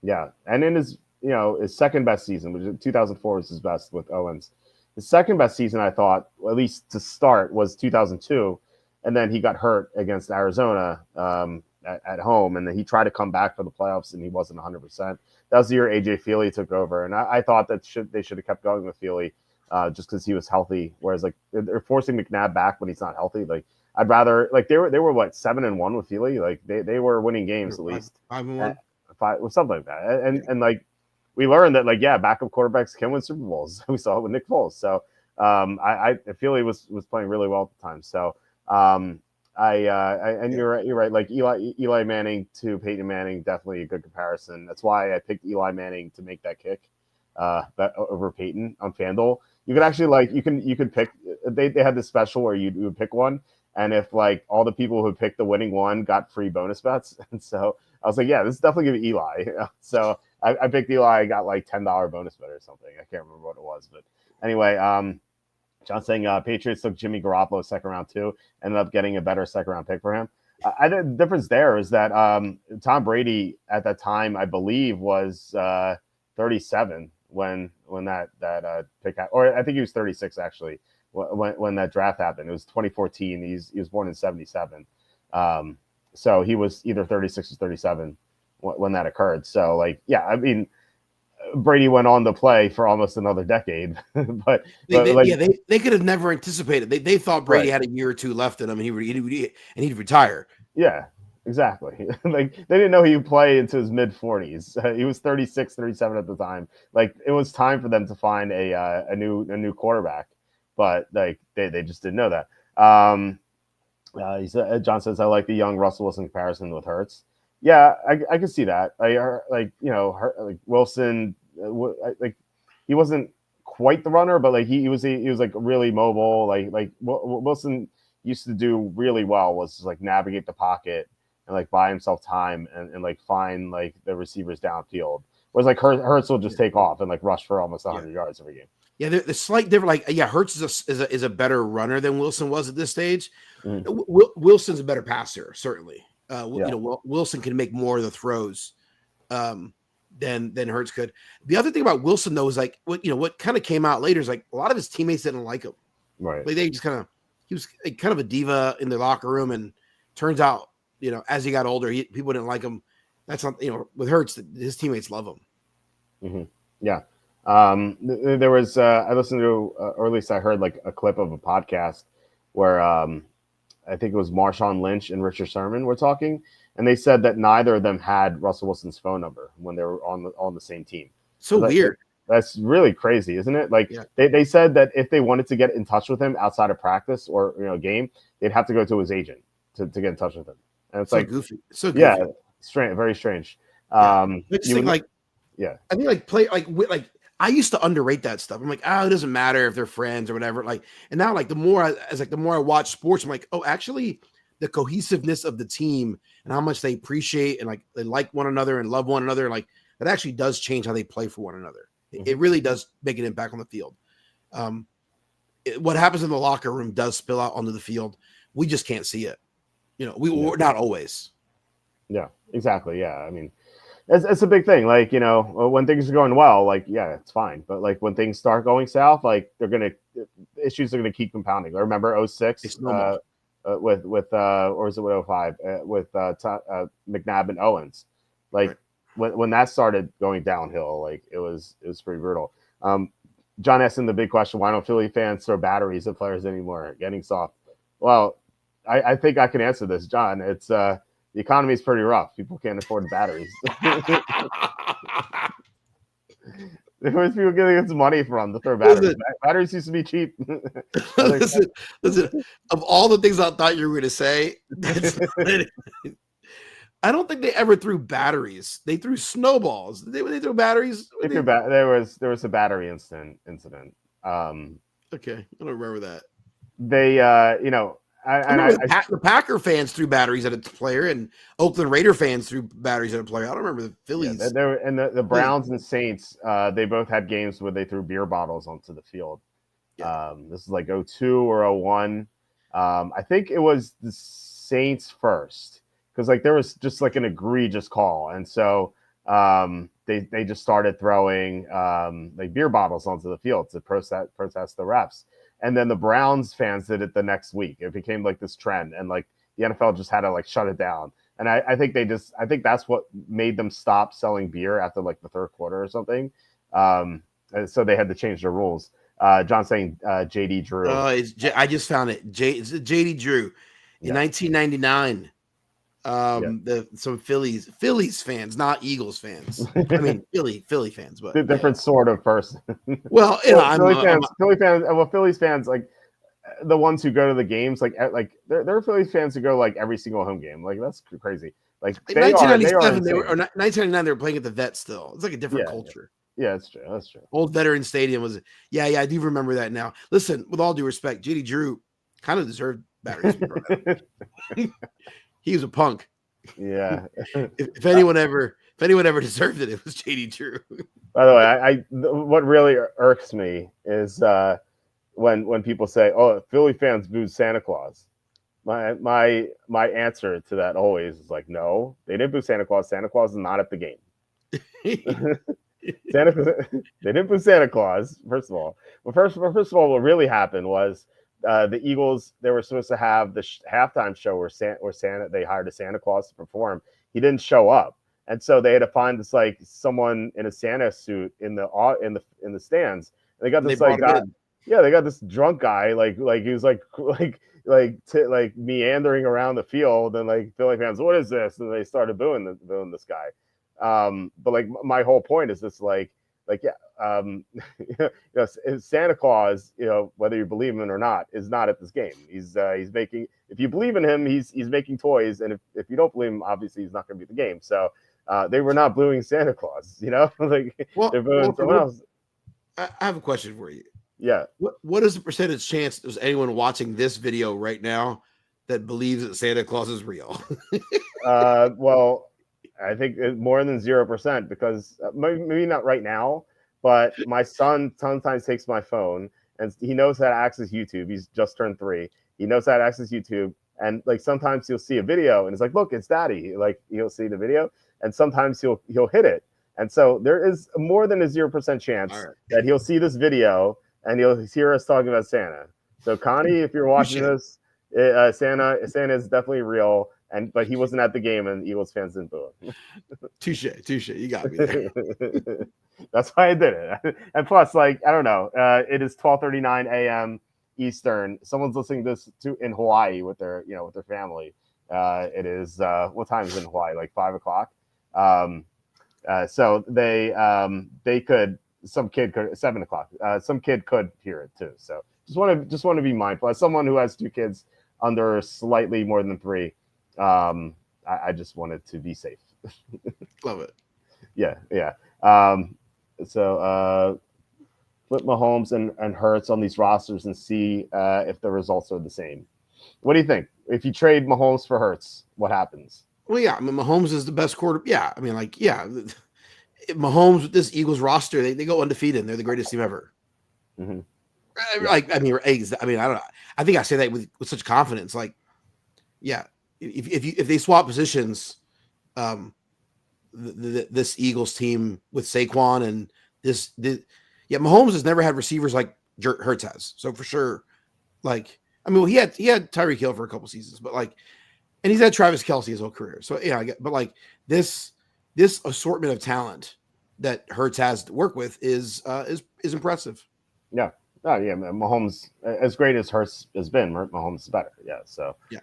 Yeah, and in his his second best season, which 2004 was his best with Owens. His second best season, I thought, at least to start, was 2002, and then he got hurt against Arizona at home, and then he tried to come back for the playoffs, and he wasn't 100%. That was the year A.J. Feely took over, and I thought that they should have kept going with Feely just because he was healthy, whereas they're forcing McNabb back when he's not healthy. I'd rather they were what 7-1 with Feely, they were winning games at least 5-1, something like that, and we learned that backup quarterbacks can win Super Bowls. We saw it with Nick Foles. So I feel he was playing really well at the time. So and you're right. Like Eli Manning to Peyton Manning, definitely a good comparison. That's why I picked Eli Manning to make that kick over Peyton on FanDuel. You could actually you could pick. They had this special where you would pick one, and if all the people who picked the winning one got free bonus bets, and so I was like, yeah, this is definitely gonna be Eli. So I picked Eli. I got $10 bonus bet or something. I can't remember what it was, but anyway, John's saying Patriots took Jimmy Garoppolo second round too, ended up getting a better second round pick for him. The difference there is that Tom Brady at that time, I believe, was 37 when that pick, or I think he was 36 actually when that draft happened. It was 2014. He was born in 77, so he was either 36 or 37 when that occurred. So Brady went on to play for almost another decade, but they could have never anticipated. They thought Brady had a year or two left in him, and he'd retire. Yeah, exactly. They didn't know he would play into his mid 40s. He was 36, 37 at the time. It was time for them to find a new quarterback, but they just didn't know that. John says, I like the young Russell Wilson comparison with Hurts. Yeah, I can see that. Wilson, he wasn't quite the runner, but he was really mobile. Wilson used to do really well was just navigate the pocket and buy himself time and find the receivers downfield. Whereas Hurts will just take off and rush for almost 100 yards every game. Yeah, the slight difference. Hurts is a better runner than Wilson was at this stage. Mm-hmm. Wilson's a better passer, certainly. Wilson can make more of the throws than Hurts could. The other thing about Wilson though is what kind of came out later is a lot of his teammates didn't like him. Right. They just he was kind of a diva in the locker room, and turns out as he got older, people didn't like him. That's not with Hurts, his teammates love him. Mm-hmm. Yeah. There was I listened to or at least I heard a clip of a podcast where I think it was Marshawn Lynch and Richard Sherman were talking, and they said that neither of them had Russell Wilson's phone number when they were on the same team. So weird. That's really crazy, isn't it? Like Yeah. they said that if they wanted to get in touch with him outside of practice or game, they'd have to go to his agent to get in touch with him. And it's So like, goofy. So yeah, goofy. strange, very strange. Yeah. I just You think would, like yeah, I think like I used to underrate that stuff. I'm like, oh, it doesn't matter if they're friends or whatever. Like, and now like the more I watch sports, I'm like, oh, actually, the cohesiveness of the team and how much they appreciate and like they like one another and love one another, like that actually does change how they play for one another. It really does make an impact on the field. What happens in the locker room does spill out onto the field. We just can't see it. We're not always. yeah, exactly. Yeah, I mean, it's a big thing. Like, when things are going well, like, yeah, it's fine. But like when things start going south, like issues are gonna keep compounding. I remember It's 06 normal. with or was it with 05 with McNabb and Owens. Like Right. when that started going downhill, like it was pretty brutal. John asking the big question: why don't Philly fans throw batteries at players anymore? Getting soft. Well, I think I can answer this, John. It's the economy is pretty rough. People can't afford batteries. Where's people getting this money from to throw batteries? Listen, Batteries used to be cheap. listen, listen. Of all the things I thought you were going to say, that's not it. I don't think they ever threw batteries. They threw snowballs. They threw batteries. There was a battery incident. Okay, I don't remember that. They I remember the Packer fans threw batteries at a player, and Oakland Raider fans threw batteries at a player. I don't remember the yeah, Phillies. there and the Browns and Saints. They both had games where they threw beer bottles onto the field. Yeah. This is like 02 or 01. I think it was the Saints first because like there was just like an egregious call, and so they just started throwing like beer bottles onto the field to protest the refs. And then the Browns fans did it the next week. It became like this trend, and like the NFL just had to like shut it down. And I think I think that's what made them stop selling beer after like the third quarter or something. And so they had to change their rules. John saying JD Drew. I just found it. It's JD Drew in Yeah. 1999. Yeah. Some Phillies fans, not Eagles fans. I mean Philly fans, but The different sort of person. well, Philly fans, well, Phillies fans, like the ones who go to the games, like there are Phillies fans who go like every single home game. Like that's crazy. Like in they are 1997 insane. or 1999 they were playing at the Vet still. It's like a different Yeah, culture. yeah, that's true. That's true. Old Veteran Stadium was yeah, I do remember that now. Listen, with all due respect, JD Drew kind of deserved batteries to be brought up. He was a punk. Yeah. If anyone ever deserved it, it was JD Drew. By the way, what really irks me is when people say, "Oh, Philly fans booed Santa Claus." My answer to that always is like, no, they didn't boo Santa Claus. Santa Claus is not at the game. They didn't boo Santa Claus. First of all, first of all, what really happened was the Eagles. They were supposed to have the halftime show where Santa they hired a Santa Claus to perform. He didn't show up, and so they had to find this like someone in a Santa suit in the stands. And they got this like guy. Yeah, they got this drunk guy like he was like meandering around the field, and like Philly fans, what is this? And they started booing this guy. But like my whole point is this yeah, Santa Claus, whether you believe him or not, is not at this game. He's making, if you believe in him, he's making toys, and if you don't believe him, obviously he's not going to be at the game. So they were not booing Santa Claus, like they're booing someone else. I have a question for you. Yeah. What is the percentage chance there's anyone watching this video right now that believes that Santa Claus is real? Well, I think more than 0% because maybe not right now, but my son sometimes takes my phone and he knows how to access YouTube. He's just turned 3. He knows how to access YouTube, and like sometimes he'll see a video and it's like, look, it's Daddy. Like he'll see the video, and sometimes he'll hit it, and so there is more than a 0% chance that he'll see this video and you'll hear us talking about Santa. So Connie, if you're watching this, Santa is definitely real, but he wasn't at the game, and Eagles fans didn't boo him. Touche. You got me there. That's why I did it. And plus, like, I don't know, it is 12:39 a.m. Eastern. Someone's listening to this in Hawaii with their family. It is what time is it in Hawaii? Like 5 o'clock. So they could some kid could 7 o'clock. Some kid could hear it too. So just want to be mindful. As someone who has 2 kids under slightly more than 3, I just wanted to be safe. Love it. Yeah, yeah. So flip Mahomes and Hurts on these rosters and see if the results are the same. What do you think? If you trade Mahomes for Hurts, what happens? Well, yeah, I mean, Mahomes is the best quarter. Yeah, I mean, like, yeah, Mahomes with this Eagles roster, they go undefeated. And they're the greatest team ever. Mm-hmm. Yeah. Like, I mean, I don't know. I think I say that with such confidence. Like, yeah, if they swap positions, this Eagles team with Saquon and yeah, Mahomes has never had receivers like Hurts has. So for sure, like, I mean, well, he had Tyreek Hill for a couple seasons, but like, and he's had Travis Kelce his whole career. So yeah, but like this assortment of talent that Hurts has to work with is impressive. Yeah. Oh yeah, Mahomes, as great as Hurts has been, Mahomes is better. Yeah. So yeah,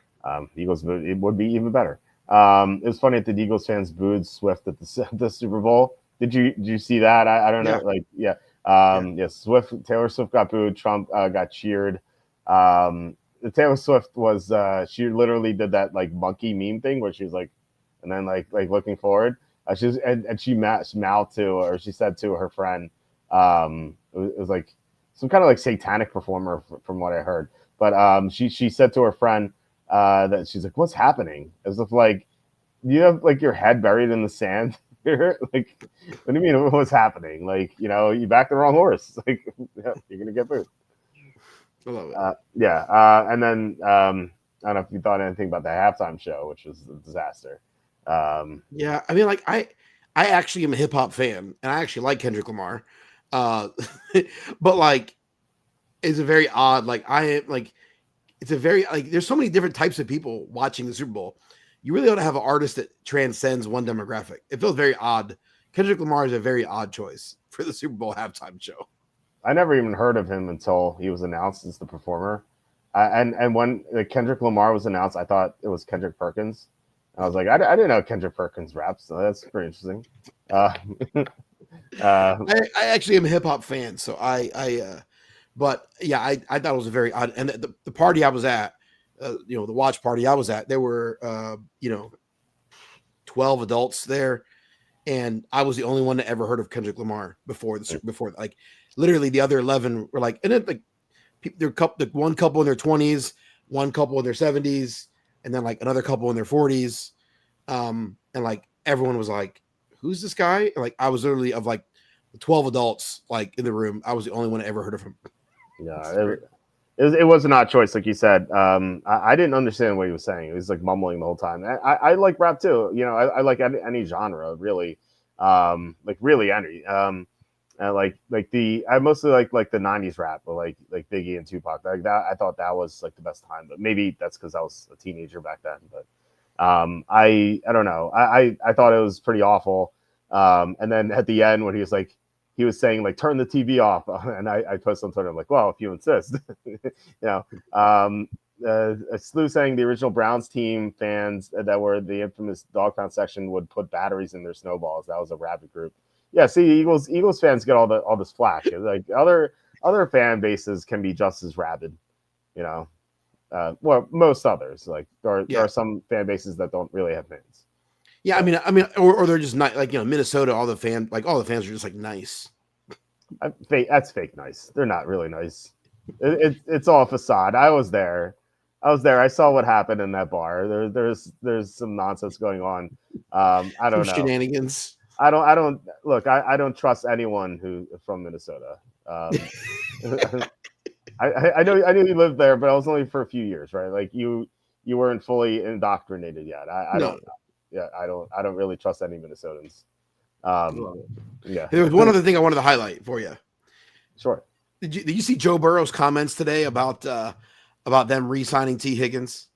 Eagles it would be even better. It was funny that the Eagles fans booed Swift at the Super Bowl. Did you see that? I don't know. Like yeah. Taylor Swift got booed. Trump got cheered. The Taylor Swift was she literally did that like monkey meme thing where she was like, and then like looking forward. She mouthed to, or she said to her friend, it was like some kind of like satanic performer from what I heard. But she said to her friend that she's like, "What's happening?" As if like you have like your head buried in the sand here. Like, what do you mean? What's happening? Like, you backed the wrong horse. Like, yeah, you're gonna get booed. I love it. And then I don't know if you thought anything about the halftime show, which was a disaster. Yeah, I mean, like I actually am a hip hop fan, and I actually like Kendrick Lamar, but like it's a very odd. Like I am like it's a very like there's so many different types of people watching the Super Bowl. You really ought to have an artist that transcends one demographic. It feels very odd. Kendrick Lamar is a very odd choice for the Super Bowl halftime show. I never even heard of him until he was announced as the performer. And when Kendrick Lamar was announced, I thought it was Kendrick Perkins. And I was like, I didn't know Kendrick Perkins raps, so that's pretty interesting. I actually am a hip hop fan, so but yeah, I thought it was a very odd. And the party I was at, the watch party I was at, there were 12 adults there, and I was the only one that ever heard of Kendrick Lamar before like literally the other 11 were like, and then like one couple in their 20s, one couple in their 70s, and then like another couple in their 40s, and like everyone was like, who's this guy? And, like I was literally of like the 12 adults like in the room, I was the only one that ever heard of him. Yeah, it was an odd choice, like you said. I didn't understand what he was saying. He was like mumbling the whole time. I like rap too. I like any genre really, like really any. I mostly like the '90s rap, but like Biggie and Tupac. Like that, I thought that was like the best time. But maybe that's because I was a teenager back then. But I don't know. I thought it was pretty awful. And then at the end when he was saying like turn the TV off, and I posted on Twitter, I'm like, well, if you insist. Slew saying the original Browns team fans that were the infamous dog pound section would put batteries in their snowballs. That was a rabid group. Yeah, see, Eagles fans get all this flack. Like other fan bases can be just as rabid, well, most others. Like there are some fan bases that don't really have fans. Yeah, I mean, or they're just not like Minnesota. All the fans are just like nice. That's fake nice. They're not really nice. It's all facade. I was there. I saw what happened in that bar. There's some nonsense going on. I don't know. Shenanigans. I don't look. I don't trust anyone who from Minnesota. I know you lived there, but I was only for a few years, right? Like you weren't fully indoctrinated yet. I don't. Yeah, I don't really trust any Minnesotans. Yeah. There was one other thing I wanted to highlight for you. Sure. Did you see Joe Burrow's comments today about them re-signing T. Higgins?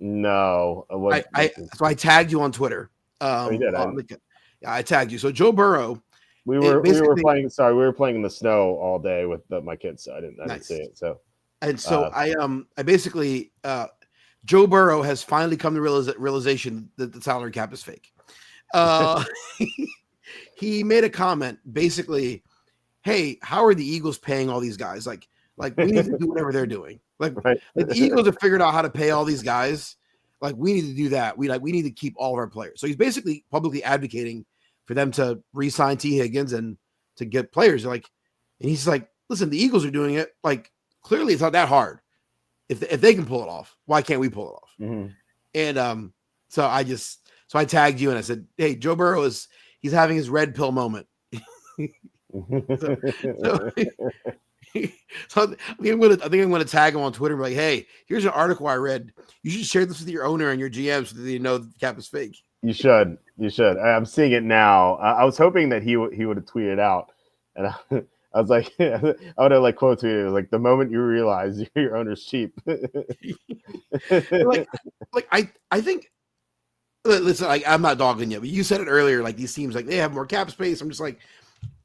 No. So I tagged you on Twitter. You did. I tagged you. So Joe Burrow. We were playing. Sorry, we were playing in the snow all day with my kids. So I didn't see it. So. And so I basically Joe Burrow has finally come to realization that the salary cap is fake. He made a comment. Basically, hey, how are the Eagles paying all these guys? Like we need to do whatever they're doing. Like Right. the Eagles have figured out how to pay all these guys. Like we need to do that. We need to keep all of our players. So he's basically publicly advocating for them to re-sign T. Higgins and to get players. And he's like, listen, the Eagles are doing it. Like clearly, it's not that hard. If they can pull it off, why can't we pull it off? Mm-hmm. And so I tagged you and I said, hey, Joe Burrow he's having his red pill moment. so, so, so I think I'm gonna tag him on Twitter and be like, hey, here's an article I read. You should share this with your owner and your GM so that they know the cap is fake. You should. I'm seeing it now. I was hoping that he would have tweeted out, and I was like, I would have like quote tweeted like the moment you realize your owner's cheap. I think. Listen, I'm not dogging you, but you said it earlier. Like these teams, like they have more cap space. I'm just like,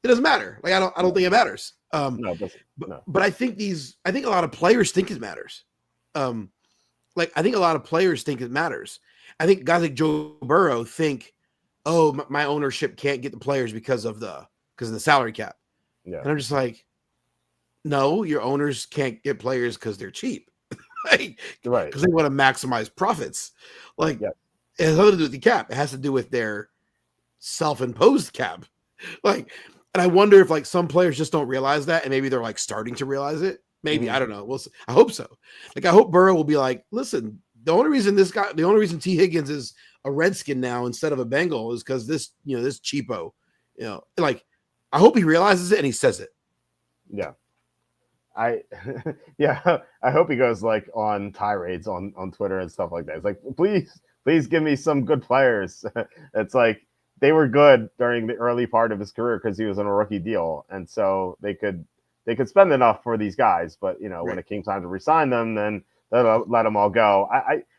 it doesn't matter. Like I don't think it matters. No, it doesn't. No. But I think a lot of players think it matters. I think a lot of players think it matters. I think guys like Joe Burrow think, oh, my ownership can't get the players because of the salary cap. Yeah. And I'm just like, no, your owners can't get players because they're cheap. Right. Because they want to maximize profits. Like, yeah. It has nothing to do with the cap. It has to do with their self-imposed cap. Like, and I wonder if like some players just don't realize that, and maybe they're like starting to realize it. Maybe I don't know. We'll see. I hope so. Like, I hope Burrow will be like, listen, the only reason T. Higgins is a Redskin now instead of a Bengal is because this cheapo, like, I hope he realizes it and he says it. Yeah. I hope he goes like on tirades on Twitter and stuff like that. It's like, please give me some good players. It's like they were good during the early part of his career because he was on a rookie deal, and so they could spend enough for these guys. But right. When it came time to resign them, then let them all go.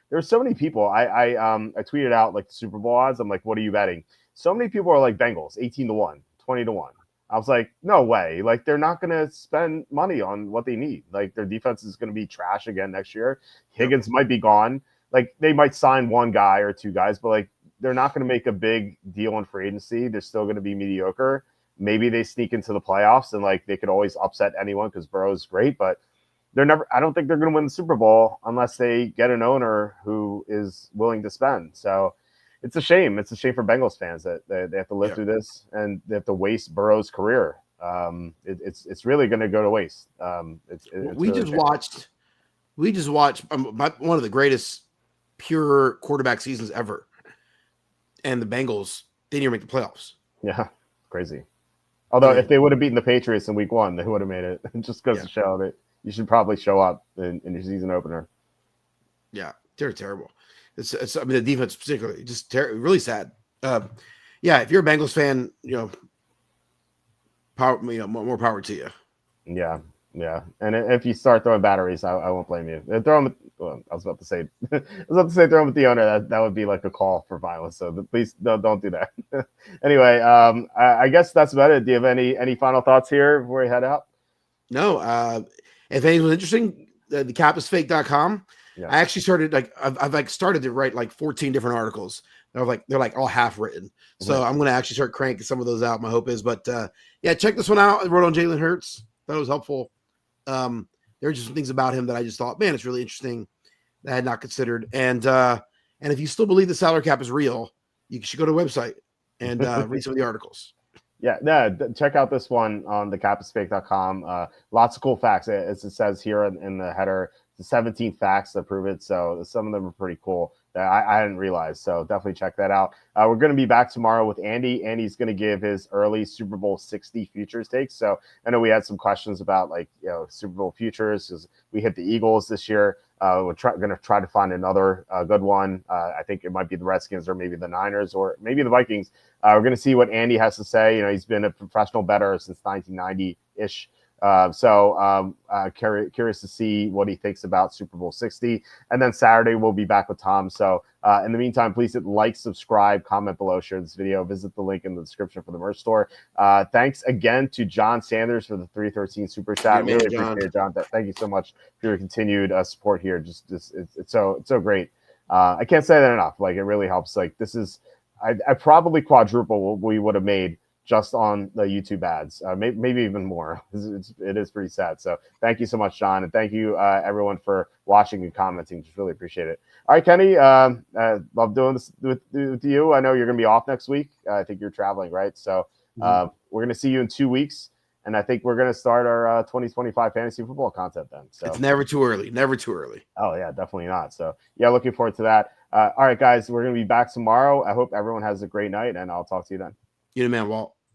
There were so many people. I tweeted out like the Super Bowl odds. I'm like, what are you betting? So many people are like Bengals, 18-1, 20-1. I was like, no way. Like, they're not going to spend money on what they need. Like, their defense is going to be trash again next year. Higgins might be gone. Like, they might sign one guy or two guys, but, like, they're not going to make a big deal in free agency. They're still going to be mediocre. Maybe they sneak into the playoffs and, like, they could always upset anyone because Burrow's great, but I don't think they're going to win the Super Bowl unless they get an owner who is willing to spend. So, it's a shame. It's a shame for Bengals fans that they have to live through this and they have to waste Burrow's career. It's really going to go to waste. We just watched one of the greatest pure quarterback seasons ever, and the Bengals didn't even make the playoffs. Yeah, crazy. Although if they would have beaten the Patriots in Week 1, they would have made it. Just goes to show that you should probably show up in your season opener. Yeah, they're terrible. I mean, the defense particularly just really sad. If you're a Bengals fan, more power to you. Yeah. And if you start throwing batteries, I won't blame you. Throw them. Well, I was about to say throw them with the owner. That would be like a call for violence. So please don't do that. Anyway, I guess that's about it. Do you have any final thoughts here before we head out? No. If anyone's interesting, the capisfake.com. Yeah. I actually started I've started to write like 14 different articles. They're like all half written. So I'm going to actually start cranking some of those out. My hope is, but check this one out. I wrote on Jalen Hurts. That was helpful. There were just some things about him that I just thought, man, it's really interesting that I had not considered. And if you still believe the salary cap is real, you should go to the website and read some of the articles. Check out this one on thecapisfake.com. Lots of cool facts. As it says here in the header, the 17 facts that prove it. So some of them are pretty cool that I hadn't realized. So definitely check that out. We're going to be back tomorrow with Andy. Andy's going to give his early Super Bowl 60 futures takes. So I know we had some questions about Super Bowl futures because we hit the Eagles this year. We're going to try to find another good one. I think it might be the Redskins or maybe the Niners or maybe the Vikings. We're going to see what Andy has to say. He's been a professional bettor since 1990-ish. Curious to see what he thinks about Super Bowl 60. And then Saturday, we'll be back with Tom. So in the meantime, please hit like, subscribe, comment below, share this video, visit the link in the description for the merch store. Thanks again to John Sanders for the 313 super chat. Really appreciate it, John. Thank you so much for your continued support here. It's so great. I can't say that enough. Like, it really helps. Like, this is, I probably quadruple what we would have made just on the YouTube ads, maybe even more. It is pretty sad. So thank you so much, John, and thank you everyone for watching and commenting. Just really appreciate it. All right, Kenny, love doing this with you. I know you're going to be off next week. I think you're traveling, right? So we're going to see you in 2 weeks. And I think we're going to start our 2025 fantasy football content then. So it's never too early. Never too early. Oh, yeah, definitely not. So, yeah, looking forward to that. All right, guys, we're going to be back tomorrow. I hope everyone has a great night, and I'll talk to you then. You the man, Walt.